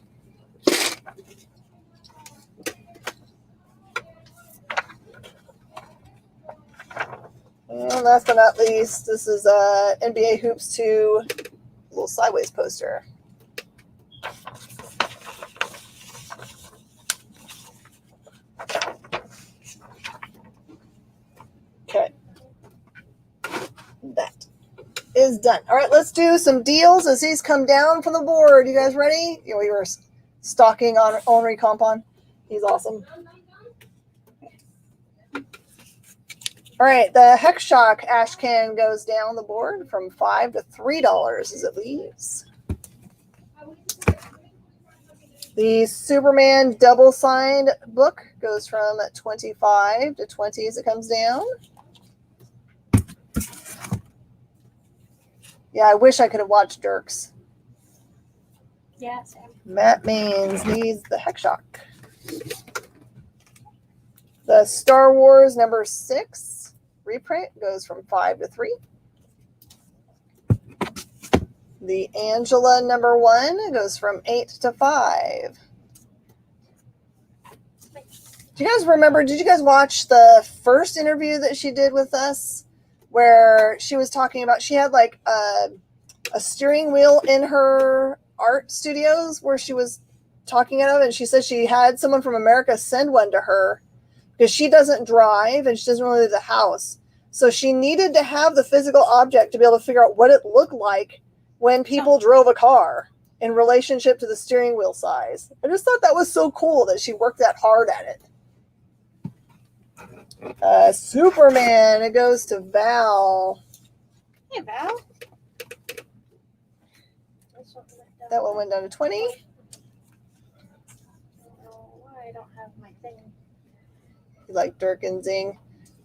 And last but not least, this is NBA Hoops 2 little sideways poster. Okay. That is done. All right, let's do some deals as these come down from the board. You guys ready? You know, we were stalking on Henri Compon. He's awesome. All right, the Hex Shock ash can goes down the board from $5 to $3 as it leaves. The Superman double-signed book goes from $25 to $20 as it comes down. Yeah, I wish I could have watched Dirks. Yeah, Sam. Matt Maines needs the Hex Shock. The Star Wars number 6 reprint goes from $5 to $3. The Angela number 1 goes from $8 to $5. Do you guys remember, did you guys watch the first interview that she did with us where she was talking about, she had like a steering wheel in her art studios where she was talking out of, and she said she had someone from America send one to her because she doesn't drive and she doesn't really leave the house. So she needed to have the physical object to be able to figure out what it looked like when people drove a car. in relationship to the steering wheel size. I just thought that was so cool that she worked that hard at it. Superman, it goes to Val. Hey, Val. That one went down to 20. I don't know why I don't have my thing. You like Dirk and Zing.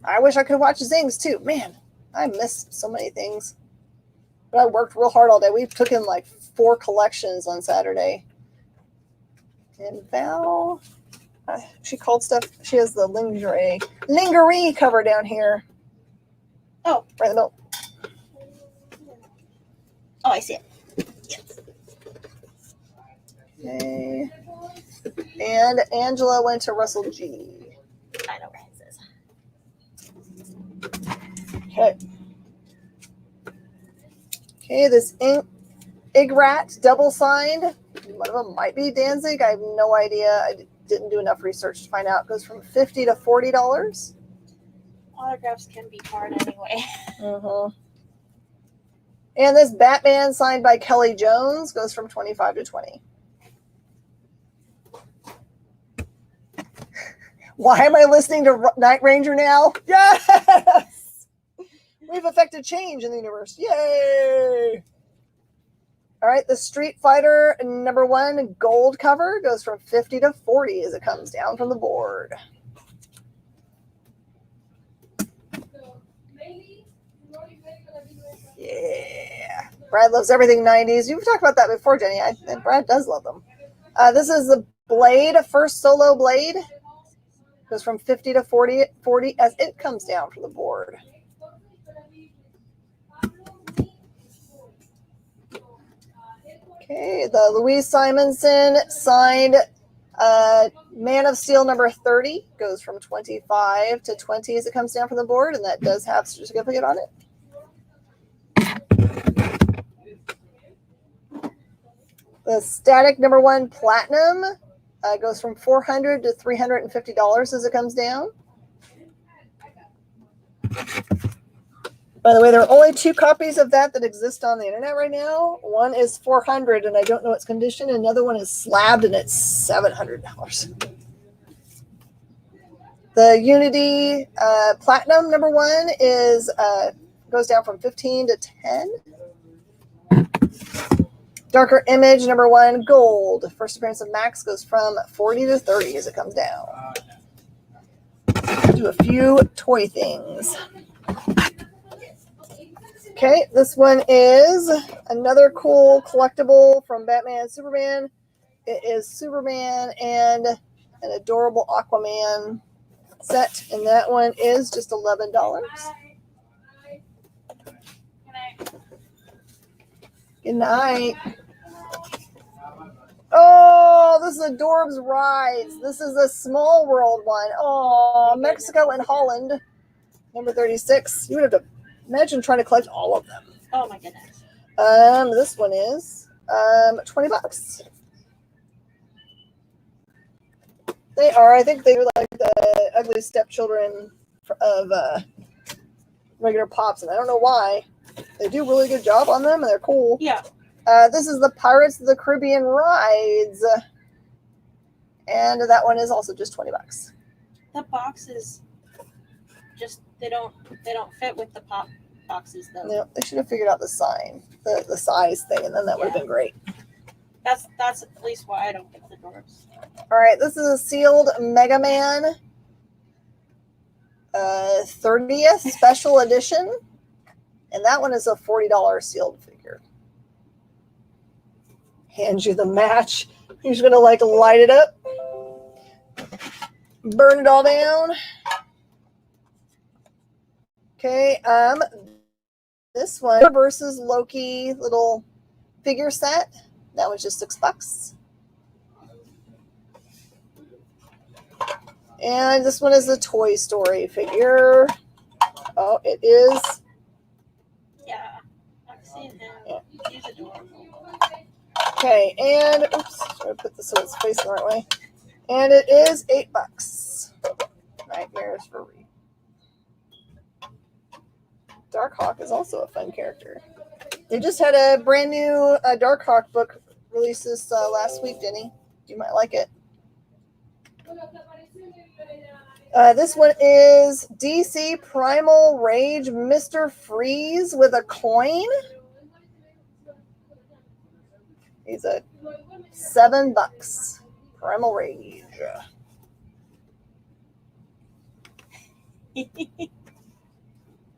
I wish I could watch Zings too. Man, I miss so many things. But I worked real hard all day. We took in like 4 collections on Saturday. And Val, she called stuff. She has the lingerie cover down here. Oh. Right in the middle. Oh, I see it. Okay. And Angela went to Russell G. I know where it says. Okay. Okay, this Igrat double signed. One of them might be Danzig. I have no idea. I didn't do enough research to find out. It goes from $50 to $40. Autographs can be hard anyway. Uh-huh. And this Batman signed by Kelly Jones goes from $25 to $20. Why am I listening to Night Ranger now? Yes! We've affected change in the universe. Yay! All right, the Street Fighter #1 gold cover goes from $50 to $40 as it comes down from the board. Yeah. Brad loves everything 90s. You've talked about that before, Jenny. And Brad does love them. This is the Blade, first solo Blade. Goes from $50 to $40 as it comes down from the board. Okay, the Louise Simonson signed Man of Steel #30 goes from $25 to $20 as it comes down from the board, and that does have certificate on it. The Static #1 Platinum goes from $400 to $350 as it comes down. By the way, there are only 2 copies of that exist on the internet right now. One is $400 and I don't know its condition. Another one is slabbed and it's $700. The Unity Platinum #1 is goes down from 15 to 10. Darker Image #1 gold. First appearance of Max goes from 40 to 30 as it comes down. Do a few toy things. Okay, this one is another cool collectible from Batman and Superman. It is Superman and an adorable Aquaman set, and that one is just $11. Good night. Oh, this is Adorbs Rides. This is a Small World one. Oh, Mexico and Holland, #36. You would have to imagine trying to collect all of them. Oh my goodness. This one is $20. They are. I think they were like the ugly stepchildren of regular Pops, and I don't know why. They do a really good job on them, and they're cool. Yeah. This is the Pirates of the Caribbean Rides, and that one is also just $20. The boxes just they don't fit with the pop boxes though. No, they should have figured out the size thing, and then that would have been great. That's at least why I don't get the doors. All right, this is a sealed Mega Man 30th special edition, and that one is a $40 sealed figure. Hands you the match. You're just gonna like light it up, burn it all down. Okay, this one versus Loki little figure set. That was just $6. And this one is a Toy Story figure. Oh, it is. Yeah, I've seen him. Yeah. He's adorable. Okay, and oops, I put this so it's facing the right way. And it is $8. Nightmares for Reed. Darkhawk is also a fun character. They just had a brand new Darkhawk book released this last week, didn't he? You might like it. This one is DC Primal Rage Mr. Freeze with a coin. He's a $7. Primal Rage.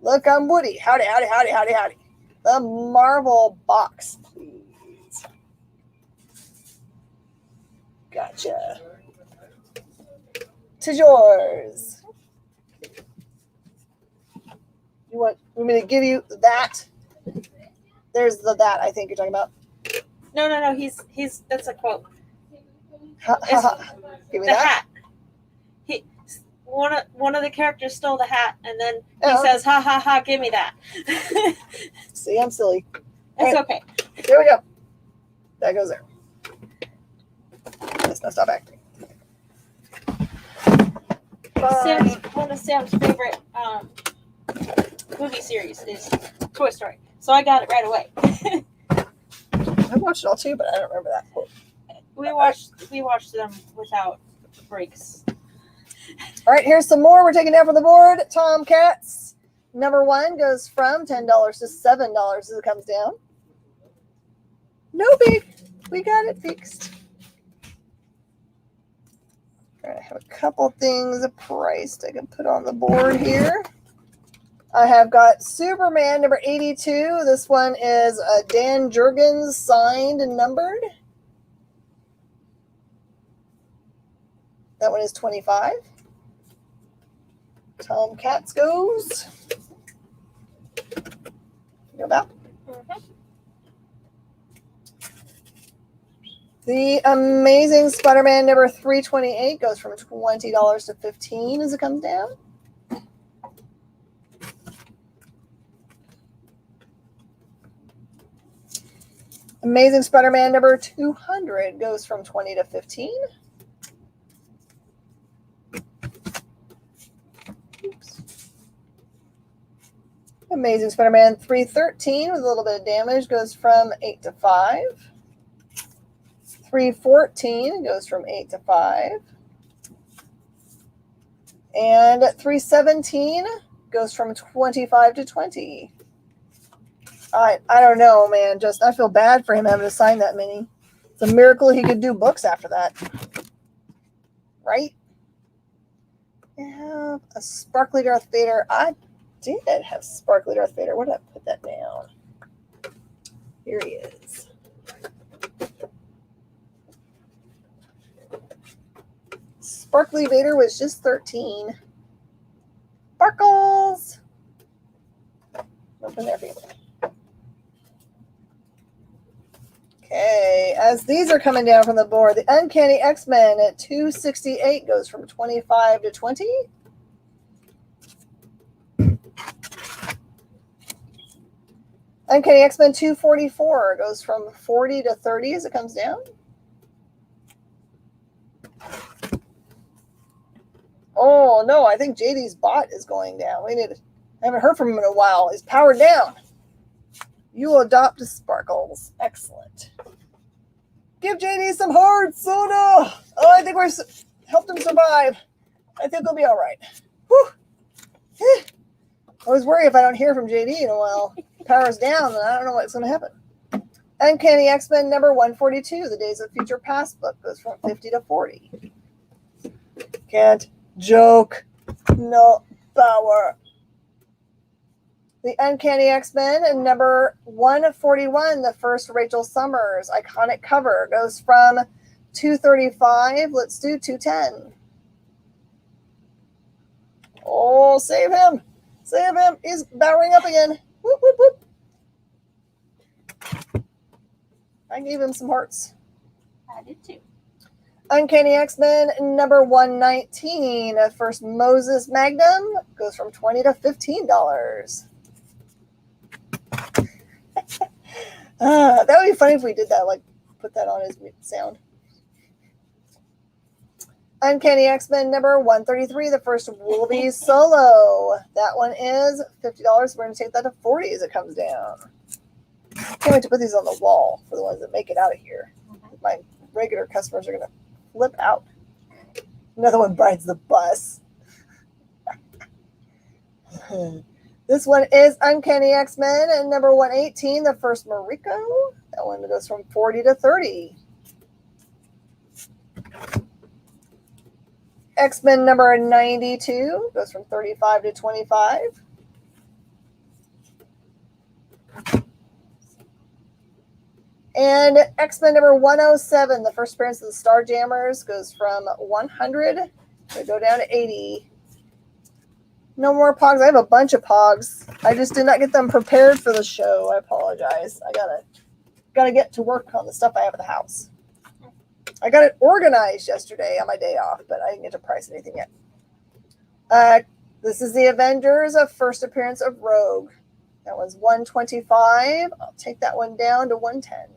Look, I'm Woody. Howdy, howdy, howdy, howdy, howdy. The Marvel box, please. Gotcha. To yours. You want me to give you that? There's that I think you're talking about. No. He's that's a quote. Give me The that. hat. One of the characters stole the hat, and then he says, "Ha ha ha! Give me that." See, I'm silly. It's okay. There we go. That goes there. Let's not stop acting. One of Sam's favorite movie series is Toy Story, so I got it right away. I watched it all too, but I don't remember that quote. We watched them without breaks. All right, here's some more. We're taking down from the board. Tomcats. Number 1 goes from $10 to $7 as it comes down. No big. We got it fixed. All right, I have a couple things priced I can put on the board here. I have got Superman number 82. This one is Dan Jurgens signed and numbered. That one is $25. Tomcats goes. Go back. Mm-hmm. The Amazing Spider-Man number 328 goes from $20 to $15 as it comes down. Amazing Spider-Man number 200 goes from $20 to $15. Oops. Amazing Spider-Man 313 with a little bit of damage goes from $8 to $5. 314 goes from $8 to $5. And 317 goes from $25 to $20. I don't know, man. Just I feel bad for him having to sign that many. It's a miracle he could do books after that. Right? I have a Sparkly Darth Vader. I did have Sparkly Darth Vader. Where did I put that down? Here he is. Sparkly Vader was just 13. Sparkles! Open there for you. Okay, as these are coming down from the board, the Uncanny X-Men at 268 goes from 25 to 20. Uncanny X-Men 244 goes from 40 to 30 as it comes down. Oh, no, I think JD's bot is going down. I haven't heard from him in a while. He's powered down. You will adopt Sparkles. Excellent. Give JD some hard soda. Oh, I think we're helped him survive. I think he'll be all right. Whew. I always worry if I don't hear from JD in a while. Power's down, and I don't know what's going to happen. Uncanny X-Men number 142, the Days of Future Past book, goes from 50 to 40. Can't joke. No power. The Uncanny X-Men and number 141, the first Rachel Summers iconic cover, goes from 235. Let's do 210. Oh, save him. Save him. He's powering up again. Whoop, whoop, whoop. I gave him some hearts. I did too. Uncanny X-Men number 119, first Moses Magnum, goes from $20 to $15. That would be funny if we did that, like put that on his sound. Uncanny X-Men number 133, the first Wolverine solo. That one is $50. We're going to take that to 40 as it comes down. Can't wait to put these on the wall for the ones that make it out of here. my regular customers are going to flip out. Another one rides the bus. This one is Uncanny X-Men and number 118, the first Mariko. That one goes from 40 to 30. X-Men number 92 goes from 35 to 25. And X-Men number 107, the first appearance of the Starjammers, goes from 100 to go down to 80. No more Pogs. I have a bunch of Pogs. I just did not get them prepared for the show. I apologize. I gotta get to work on the stuff I have at the house. I got it organized yesterday on my day off, but I didn't get to price anything yet. This is the Avengers, a first appearance of Rogue. That was 125. I'll take that one down to 110.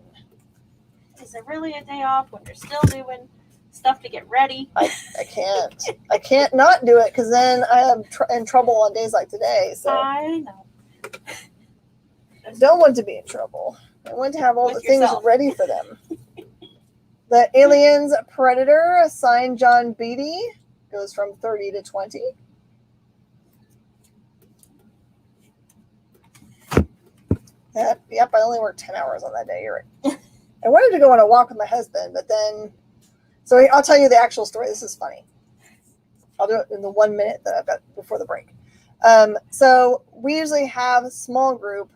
Is it really a day off when you're still doing stuff to get ready? I can't. I can't not do it because then I am in trouble on days like today. So I know. I don't want to be in trouble. I want to have all the things ready for them. The Aliens Predator, signed John Beatty, goes from 30 to 20. Yep, I only worked 10 hours on that day. You're right. I wanted to go on a walk with my husband, but then, so I'll tell you the actual story. This is funny. I'll do it in the 1 minute that I've got before the break. So we usually have a small group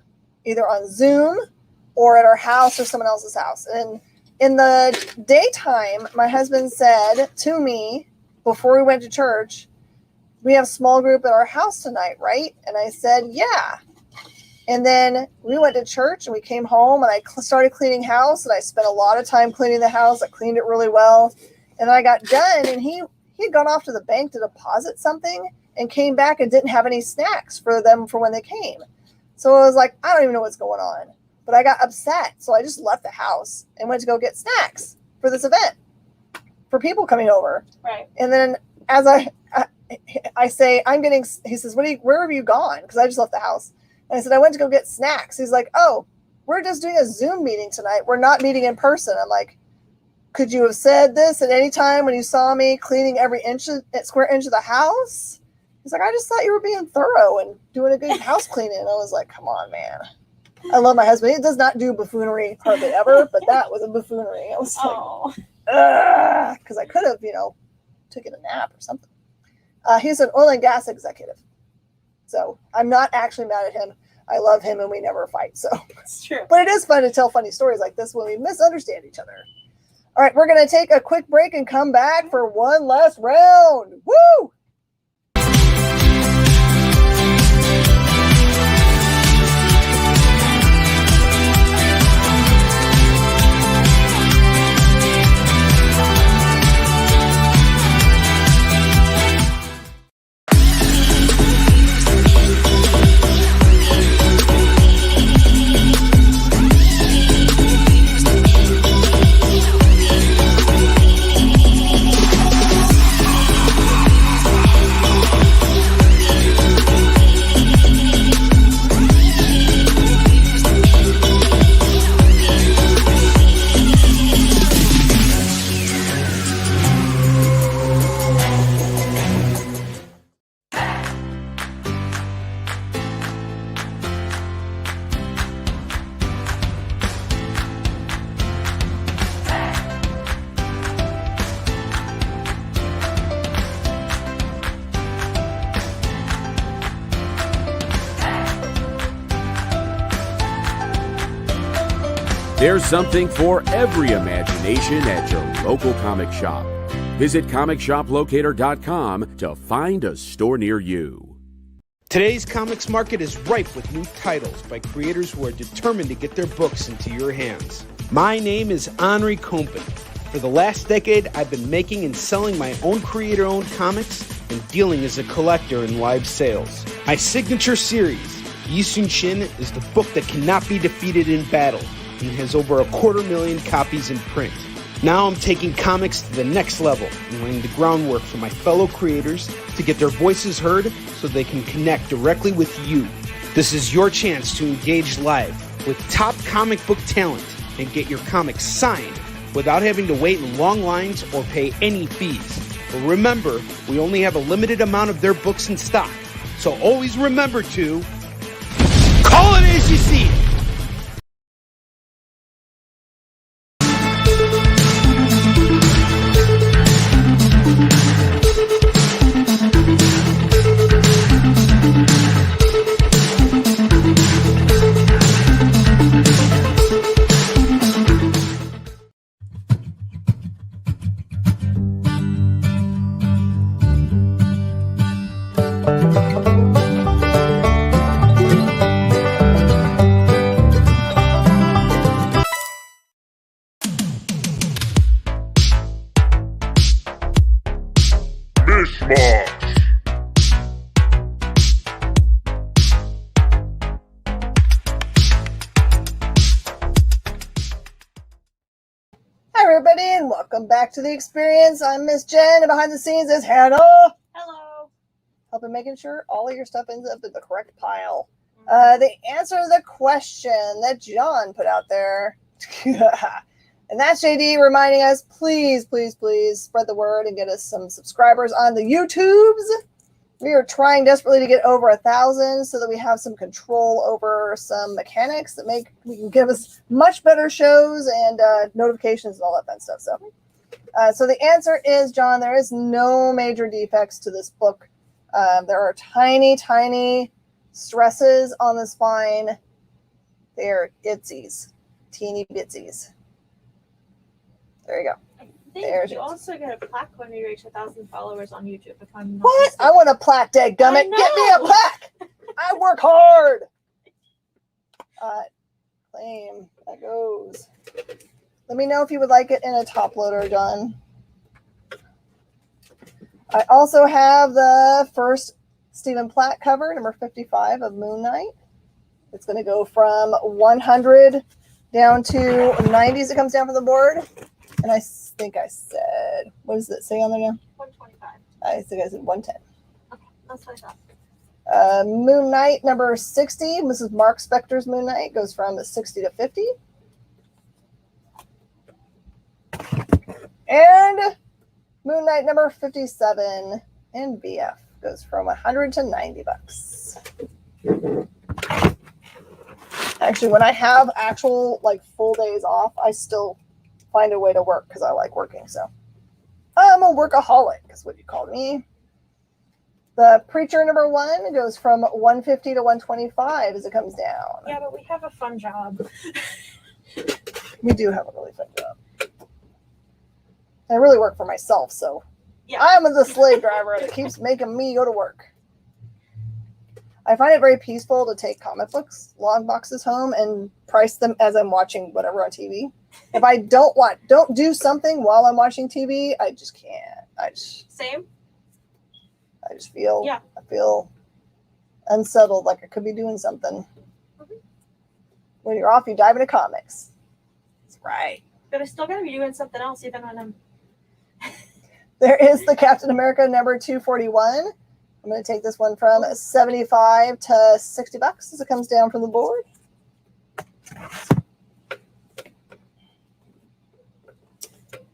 either on Zoom or at our house or someone else's house. And in the daytime, my husband said to me before we went to church, we have a small group at our house tonight, right? And I said, yeah. And then we went to church and we came home and I started cleaning house and I spent a lot of time cleaning the house. I cleaned it really well. And I got done and he had gone off to the bank to deposit something and came back and didn't have any snacks for them for when they came. So I was like, I don't even know what's going on. But I got upset. So I just left the house and went to go get snacks for this event for people coming over. Right. And then as I say, he says, where have you gone? Because I just left the house. And I said, I went to go get snacks. He's like, oh, we're just doing a Zoom meeting tonight. We're not meeting in person. I'm like, could you have said this at any time when you saw me cleaning every square inch of the house? He's like, I just thought you were being thorough and doing a good house cleaning. And I was like, come on, man. I love my husband. He does not do buffoonery hardly ever, but that was a buffoonery. I was like, because I could have, taken a nap or something. He's an oil and gas executive. So I'm not actually mad at him. I love him and we never fight. So it's true. But it is fun to tell funny stories like this when we misunderstand each other. All right, we're going to take a quick break and come back for one last round. Woo! There's something for every imagination at your local comic shop. Visit comicshoplocator.com to find a store near you. Today's comics market is ripe with new titles by creators who are determined to get their books into your hands. My name is Henri Compen. For the last decade, I've been making and selling my own creator-owned comics and dealing as a collector in live sales. My signature series, Yi Sun Shin, is the book that cannot be defeated in battle and has over 250,000 copies in print. Now I'm taking comics to the next level and laying the groundwork for my fellow creators to get their voices heard so they can connect directly with you. This is your chance to engage live with top comic book talent and get your comics signed, without having to wait in long lines or pay any fees. But remember, we only have a limited amount of their books in stock. So always remember to call it as you see it. Mish Mosh. Hi, everybody, and welcome back to the experience. I'm Miss Jen, and behind the scenes is Hannah, Hello. helping making sure all of your stuff ends up in the correct pile. The answer to the question that John put out there, and that's JD reminding us, please, please, please spread the word and get us some subscribers on the YouTubes. We are trying desperately to get over 1,000 so that we have some control over some mechanics that we can give us much better shows and notifications and all that fun stuff. So the answer is, John, there is no major defects to this book. There are tiny, tiny stresses on the spine. They're itsies, teeny bitsies. There you go. I think There's you it. also get a plaque when you reach 1,000 followers on YouTube. If I'm not What? mistaken. I want a plaque, dadgummit. I Get me a know. plaque. I work hard. Claim. That goes. Let me know if you would like it in a top loader, John. I also have the first Stephen Platt cover, number 55 of Moon Knight. It's going to go from 100 down to 90 as it comes down from the board. And I think I said, what does it say on there now? 125. I think I said 110. Okay, that's what I thought. Moon Knight number 60. This is Mark Spector's Moon Knight. Goes from 60 to 50. And Moon Knight number 57 in BF goes from 100 to 90 bucks. Actually, when I have actual full days off, I still find a way to work because I like working. So I'm a workaholic is what you call me. The Preacher number 1 goes from 150 to 125 as it comes down. Yeah, but we have a fun job. We do have a really fun job. I really work for myself, so Yeah. I'm the slave driver that keeps making me go to work. I find it very peaceful to take comic books, long boxes home, and price them as I'm watching whatever on TV. If I don't do something while I'm watching TV, I just can't. I just feel, Yeah. I feel unsettled, like I could be doing something. Mhm. When you're off, you dive into comics. That's right. But I still gotta be doing something else even when I'm. There is the Captain America number 241. I'm going to take this one from 75 to 60 bucks as it comes down from the board.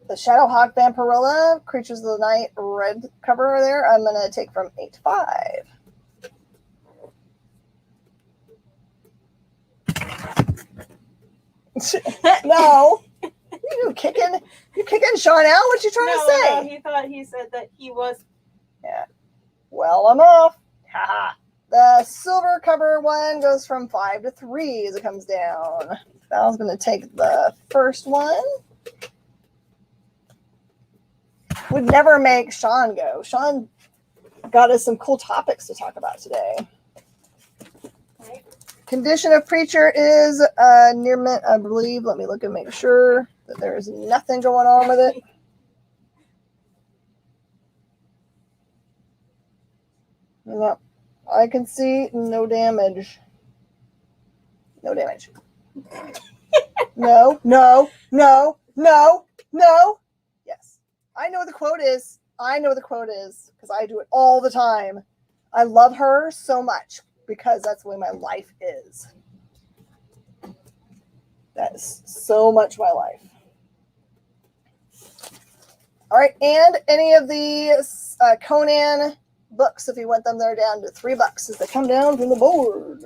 The Shadowhawk Vampirilla, Creatures of the Night red cover there, I'm going to take from 8 to 5. No. You kicking Sean out? What you trying to say? No, he said that he was. Yeah. Well, I'm off. Haha. The silver cover one goes from 5 to 3 as it comes down. Val's going to take the first one. Would never make Sean go. Sean got us some cool topics to talk about today. Right. Condition of Preacher is near mint, I believe. Let me look and make sure that there's nothing going on with it. No, I can see no damage. No damage. No. Yes. I know what the quote is because I do it all the time. I love her so much because that's the way my life is. That is so much my life. All right, and any of the Conan books, if you want them, they're down to $3 as they come down from the board.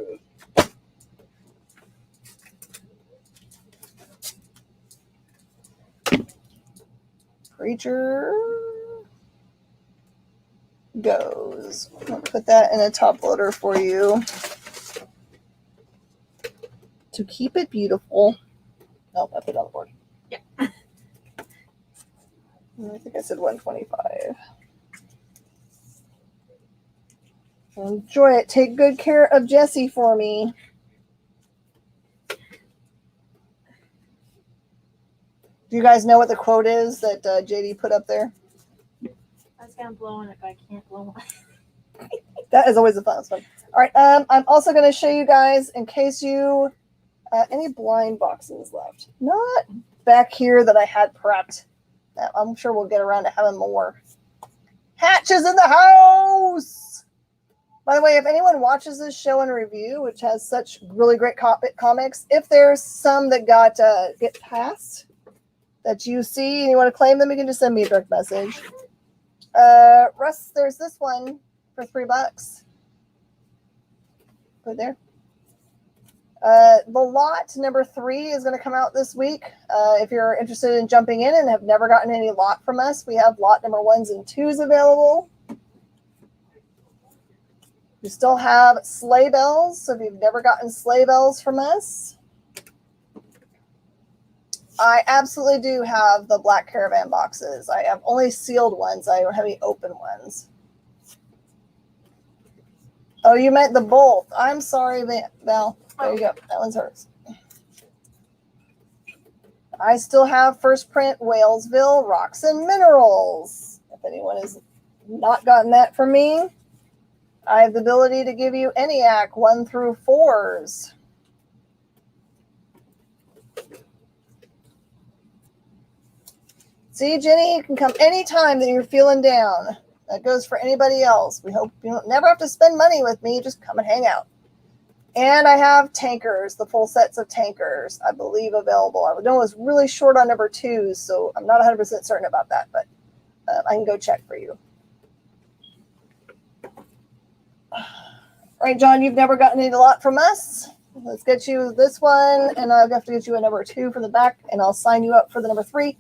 Preacher goes. I'll put that in a top loader for you to keep it beautiful. Nope, I put it on the board. Yeah. I think I said 125. Enjoy it. Take good care of Jessie for me. Do you guys know what the quote is that JD put up there? I was gonna blow on it, but I can't blow on it. That is always the funnest one. All right, I'm also going to show you guys, in case you any blind boxes left. Not back here that I had prepped. I'm sure we'll get around to having more. Hatches in the house! By the way, if anyone watches this show and review, which has such really great comics, if there's some that get passed that you see and you want to claim them, you can just send me a direct message. Russ, there's this one for $3. Put it there. The lot number 3 is going to come out this week. If you're interested in jumping in and have never gotten any lot from us, we have lot number 1s and 2s available. We still have sleigh bells, so if you've never gotten sleigh bells from us, I absolutely do have the black caravan boxes. I have only sealed ones. I don't have any open ones. Oh, you meant the both. I'm sorry, Val. There you go. That one's hers. I still have first print Walesville Rocks and Minerals. If anyone has not gotten that from me, I have the ability to give you ENIAC 1 through 4s. See, Jenny, you can come anytime that you're feeling down. That goes for anybody else. We hope you don't never have to spend money with me. Just come and hang out. And I have tankers, the full sets of tankers, I believe, available. I know I was really short on number 2s, so I'm not 100% certain about that, but I can go check for you. All right, John, you've never gotten any lot from us. Let's get you this one, and I'll have to get you a number 2 from the back, and I'll sign you up for the number 3.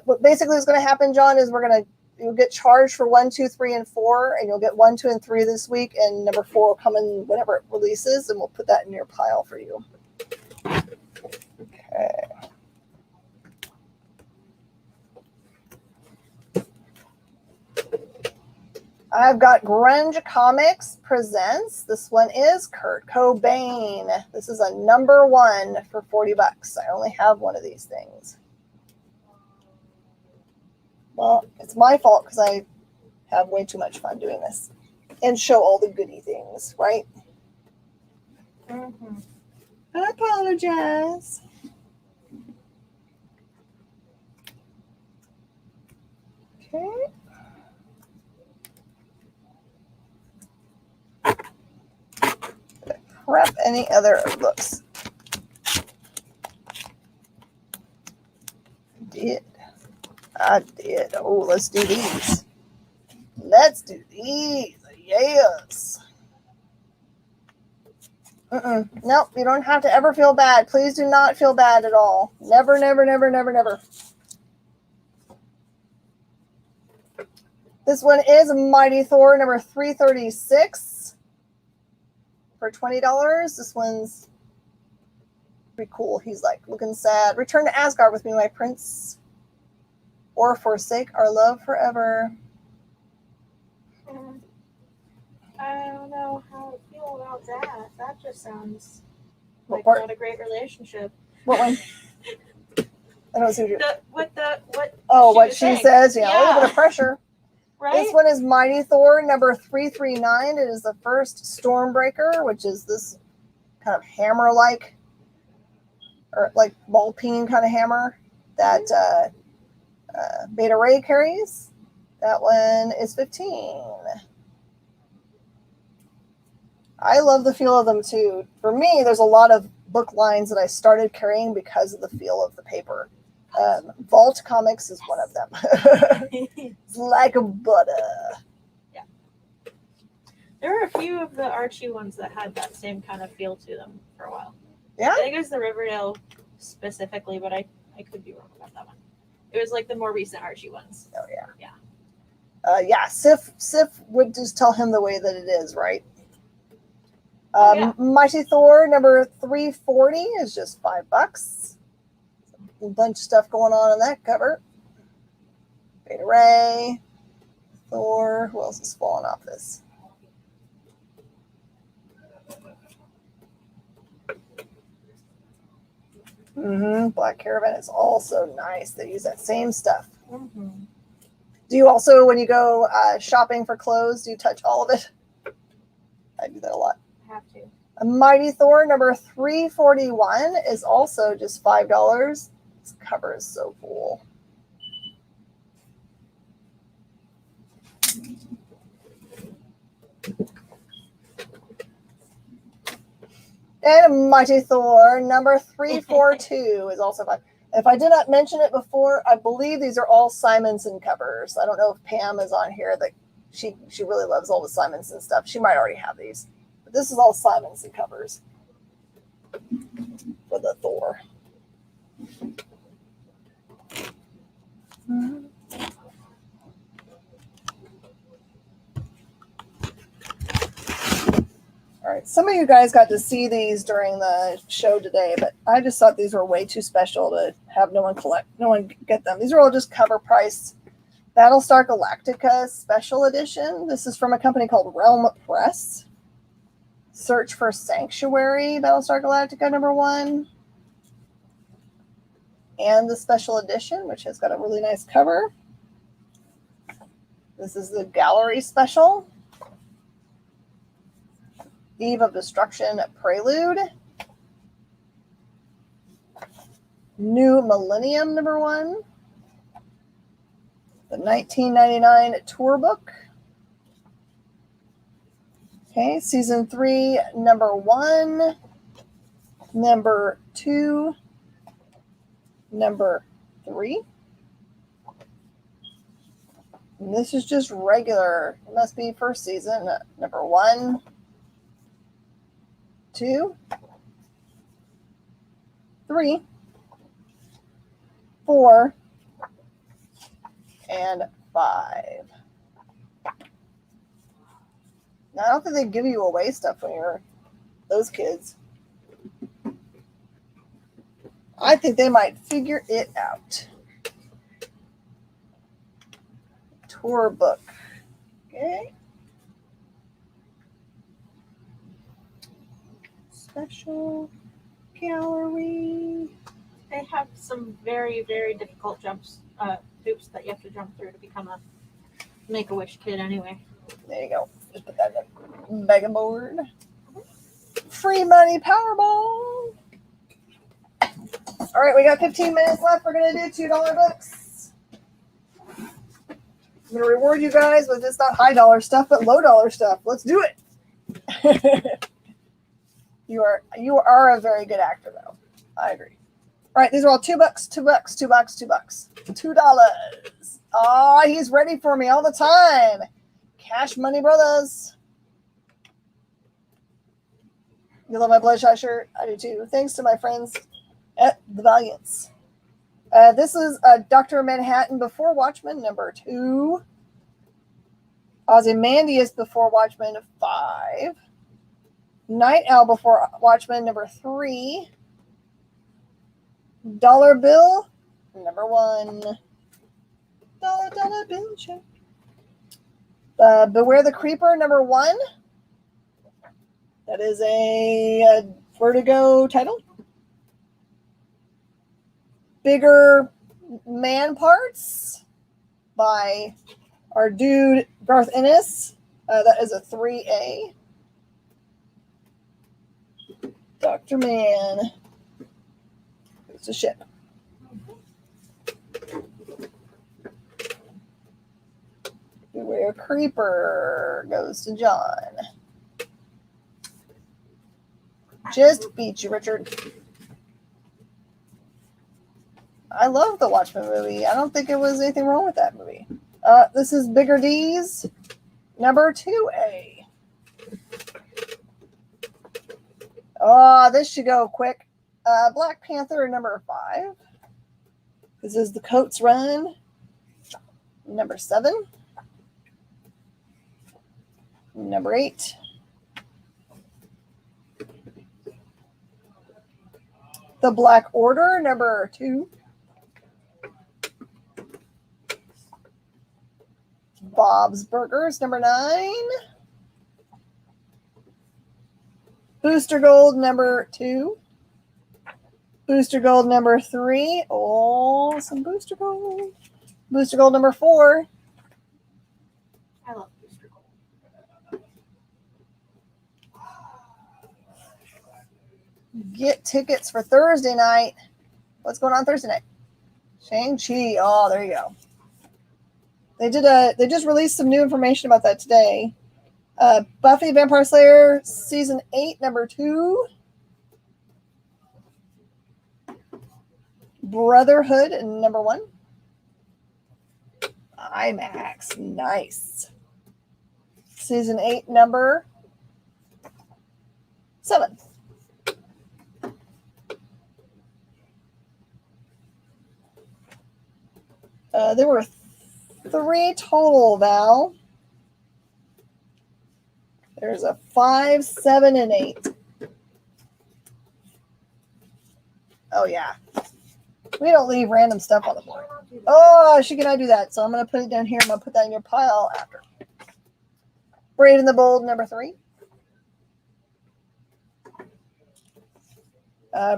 What basically is going to happen, John, is you'll get charged for 1, 2, 3, and 4, and you'll get 1, 2, and 3 this week, and number 4 will come in whenever it releases, and we'll put that in your pile for you. Okay. I've got Grunge Comics Presents. This one is Kurt Cobain. This is a number 1 for $40. I only have one of these things. Well, it's my fault because I have way too much fun doing this and show all the goody things, right? Mm-hmm. I apologize. Okay. Prep any other books. I did. Oh, let's do these. Let's do these. Yes. Nope, you don't have to ever feel bad. Please do not feel bad at all. Never, never, never, never, never. This one is Mighty Thor number 336 for $20. This one's pretty cool. He's like looking sad. Return to Asgard with me, my prince. Or forsake our love forever. I don't know how to feel about that. That just sounds What like part? not a great relationship. What one? I don't see what you're... What she says. Yeah, a little bit of pressure. Right? This one is Mighty Thor number 339. It is the first Stormbreaker, which is this kind of hammer-like, or like ball peen kind of hammer that Beta Ray carries. That one is $15. I love the feel of them too. For me, there's a lot of book lines that I started carrying because of the feel of the paper. Vault Comics is one of them. It's like a butter. There were a few of the Archie ones that had that same kind of feel to them for a while. Yeah? I think it was the Riverdale specifically, but I could be wrong about that one. It was like the more recent Archie ones. Oh, yeah. Yeah. Yeah, Sif would just tell him the way that it is, right? Yeah. Mighty Thor number 340 is just $5. A bunch of stuff going on in that cover. Beta Ray, Thor. Who else is falling off this? Black Caravan is also nice. They use that same stuff. Mm-hmm. Do you also, when you go shopping for clothes, do you touch all of it? I do that a lot. Have to. A Mighty Thor number 341 is also just $5. This cover is so cool. And a Mighty Thor number 342 is also $5. If I did not mention it before, I believe these are all Simonson covers. I don't know if Pam is on here. That she really loves all the Simonson stuff. She might already have these. But this is all Simonson covers for the Thor. All right, some of you guys got to see these during the show today, but I just thought these were way too special to have no one get them. These are all just cover price. Battlestar Galactica Special Edition. This is from a company called Realm Press. Search for Sanctuary, Battlestar Galactica number 1. And the Special Edition, which has got a really nice cover. This is the Gallery Special. Eve of Destruction Prelude. New Millennium number 1. The 1999 tour book. Okay, season 3, number 1, number 2, number 3. And this is just regular. It must be first season. Number 1, 2, 3, 4, and 5. Now, I don't think they give you away stuff when you're those kids. I think they might figure it out. Tour book. Okay. Special gallery. They have some very, very difficult hoops that you have to jump through to become a Make-A-Wish kid anyway. There you go. Just put that in the mega board. Free money Powerball. All right, we got 15 minutes left. We're going to do $2 books. I'm going to reward you guys with just not high dollar stuff, but low dollar stuff. Let's do it. You are a very good actor, though. I agree. All right, these are all $2, $2, $2, $2. $2. Oh, he's ready for me all the time. Cash Money Brothers. You love my Bloodshot shirt? I do too. Thanks to my friends at the Valiants. This is Dr. Manhattan Before Watchmen, number 2. Ozymandias Before Watchmen, 5. Night Owl Before Watchmen, number 3. Dollar Bill, number 1. Dollar Bill check. Beware the Creeper, number 1. That is a Vertigo title. Bigger Man Parts by our dude Garth Ennis. That is a 3A. Dr. Man. It's a ship. Beware Creeper goes to John. Just beat you, Richard. I love the Watchmen movie. I don't think it was anything wrong with that movie. This is Bigger D's number 2A. Oh, this should go quick. Black Panther number 5. This is the Coates Run number 7. Number 8. The Black Order number 2. Bob's Burgers number 9. Booster Gold number 2. Booster Gold number 3. Oh, some Booster Gold. Booster Gold number 4. I love Booster Gold. Get tickets for Thursday night. What's going on Thursday night? Shang-Chi. Oh, there you go. They just released some new information about that today. Buffy Vampire Slayer season 8 number 2. Brotherhood number 1. IMAX. Nice. Season 8 number 7. There were 3 total, Val. There's a 5, 7, and 8. Oh, yeah. We don't leave random stuff on the board. Oh, she cannot do that. So I'm going to put it down here. I'm going to put that in your pile after. Brave and the Bold, number 3.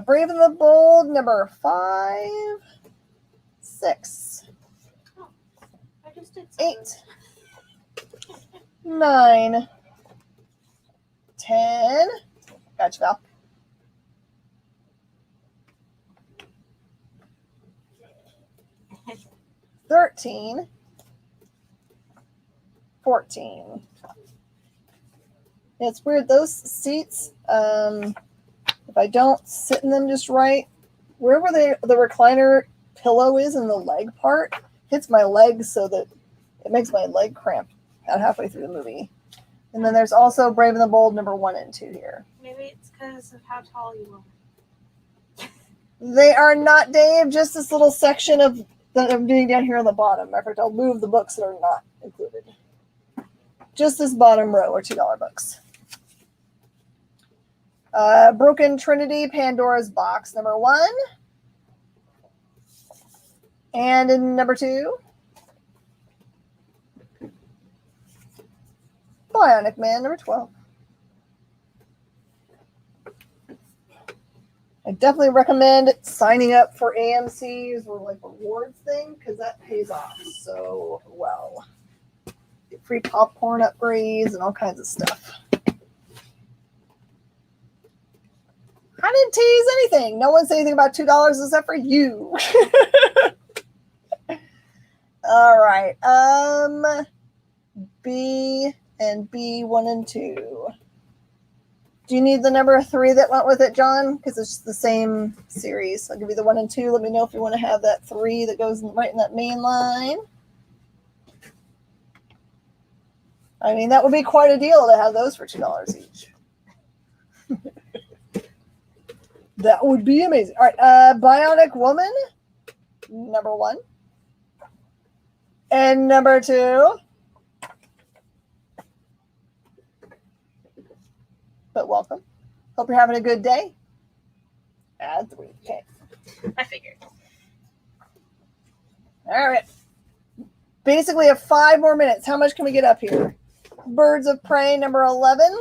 Brave and the Bold, number 5. 6. I just did 8. 9. 10. Gotcha, Val. 13. 14. It's weird. Those seats, if I don't sit in them just right, wherever the recliner pillow is in the leg part, hits my legs so that it makes my leg cramp about halfway through the movie. And then there's also Brave and the Bold number 1 and 2 here. Maybe it's because of how tall you are. They are not, Dave, just this little section of that I'm doing down here on the bottom. Matter of fact, I'll move the books that are not included. Just this bottom row are $2 books. Broken Trinity, Pandora's Box, number 1. And in number 2, Bionic Man, number 12. I definitely recommend signing up for AMC's or like rewards thing because that pays off so well. Get free popcorn upgrades and all kinds of stuff. I didn't tease anything. No one said anything about $2 except for you. All right. B and B 1 and 2. Do you need the number 3 that went with it, John? Because it's the same series. I'll give you the 1 and 2. Let me know if you want to have that 3 that goes right in that main line. I mean, that would be quite a deal to have those for $2 each. That would be amazing. All right, Bionic Woman, number 1. And number 2. But welcome. Hope you're having a good day. Add 3. Okay. I figured. All right. Basically, have 5 more minutes. How much can we get up here? Birds of Prey, number 11.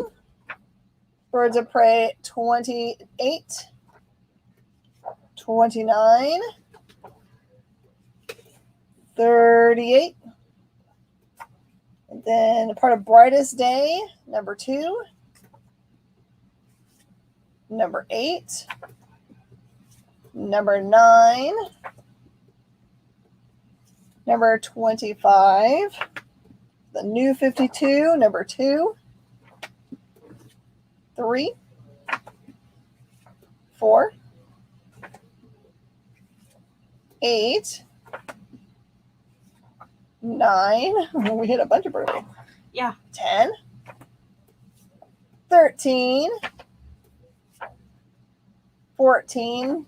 Birds of Prey, 28. 29. 38. And then a part of Brightest Day, number 2. Number 8. Number 9. Number 25. The New 52, number 2. 3. 4. 8, 9. We hit a bunch of birthdays. Yeah. 10, 13, 14.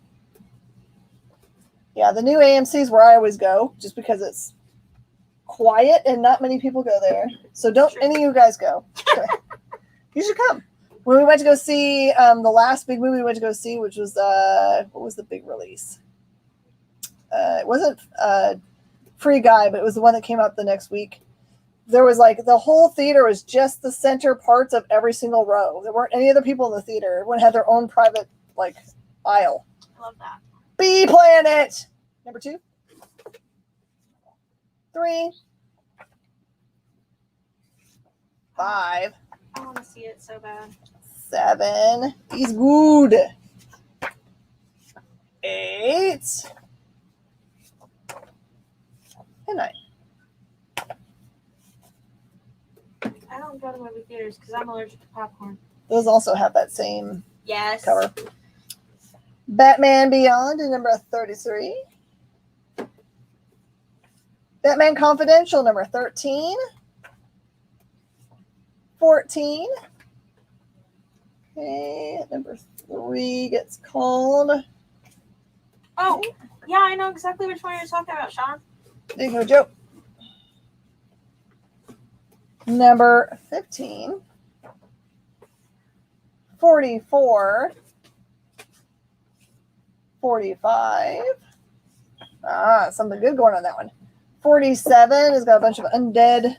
Yeah, the new AMC is where I always go, just because it's quiet and not many people go there. So don't any of you guys go. You should come. When we went to go see the last big movie we went to go see, which was what was the big release? It wasn't Free Guy, but it was the one that came out the next week. There was like the whole theater was just the center parts of every single row. There weren't any other people in the theater. Everyone had their own private like aisle. I love that. Bee Planet. Number 2. 3. 5. I want to see it so bad. 7. He's good. 8. And 9. I don't go to movie theaters because I'm allergic to popcorn. Those also have that same Yes. cover. Batman Beyond in number 33. Batman Confidential number 13. 14. Okay, number 3 gets called. Oh, yeah, I know exactly which one you're talking about, Sean. There you go, Joe. Number 15. 44. 45. Something good going on that one. 47 has got a bunch of undead.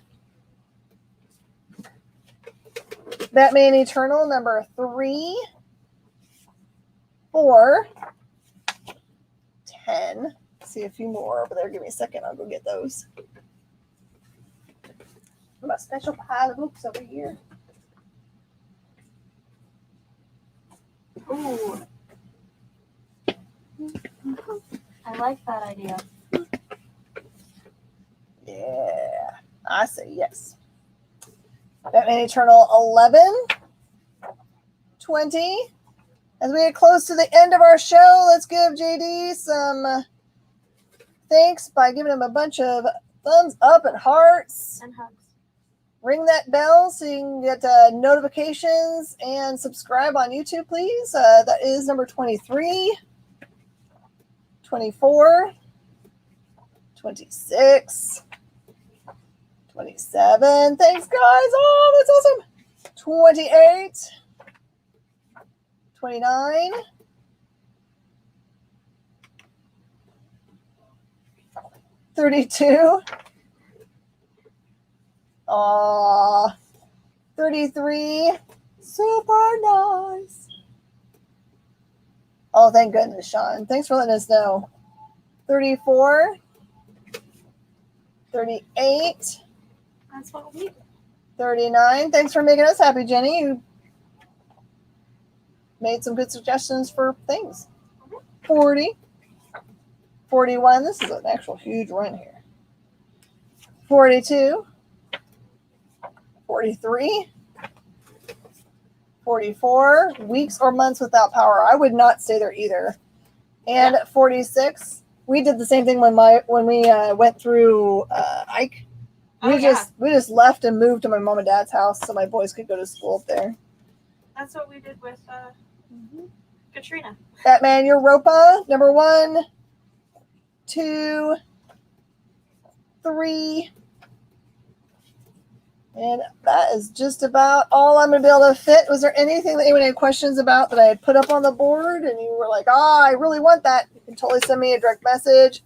Batman Eternal number 3. 4. 10. See a few more over there. Give me a second. I'll go get those. My special pile of books over here. Ooh. I like that idea. Yeah. I say yes. Batman Eternal 11. 20. As we get close to the end of our show, let's give JD some thanks by giving him a bunch of thumbs up and hearts. And hugs. Ring that bell so you can get notifications and subscribe on YouTube, please. That is number 23, 24, 26, 27. Thanks, guys. Oh, that's awesome. 28, 29, 32. 33. Super nice. Oh, thank goodness, Sean. Thanks for letting us know. 34. 38. That's what we do. 39. Thanks for making us happy, Jenny. You made some good suggestions for things. 40. 41. This is an actual huge run here. 42. 43. 44. Weeks or months without power. I would not stay there either. And 46. We did the same thing when we went through Ike. We just left and moved to my mom and dad's house so my boys could go to school up there. That's what we did with Katrina. Batman Europa, number 1, 2, 3. And that is just about all I'm going to be able to fit. Was there anything that anyone had questions about that I had put up on the board and you were like, I really want that? You can totally send me a direct message,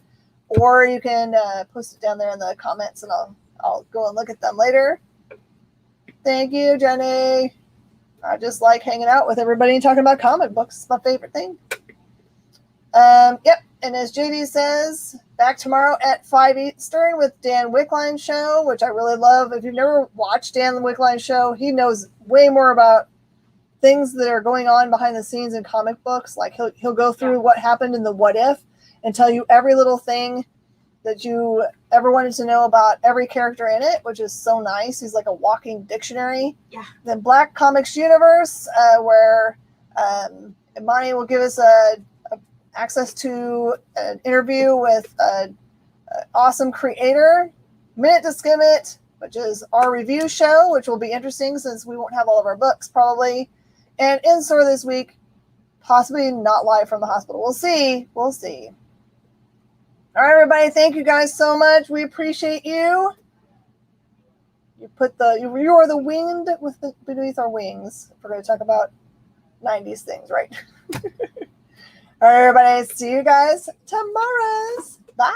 or you can post it down there in the comments and I'll go and look at them later. Thank you, Jenny. I just like hanging out with everybody and talking about comic books. It's my favorite thing. Yep. And as JD says, back tomorrow at 5 Eastern with Dan Wickline Show, which I really love. If you've never watched Dan Wickline Show, he knows way more about things that are going on behind the scenes in comic books. Like he'll go through what happened in the What If and tell you every little thing that you ever wanted to know about every character in it, which is so nice. He's like a walking dictionary. Yeah. Then Black Comics Universe, where Imani will give us a access to an interview with an awesome creator, Minute to Skim It, which is our review show, which will be interesting since we won't have all of our books probably. And in store this week, possibly not live from the hospital. We'll see. We'll see. All right, everybody. Thank you guys so much. We appreciate you. You are the wind beneath our wings. If we're going to talk about 90s things, right? All right, everybody. See you guys tomorrow. Bye.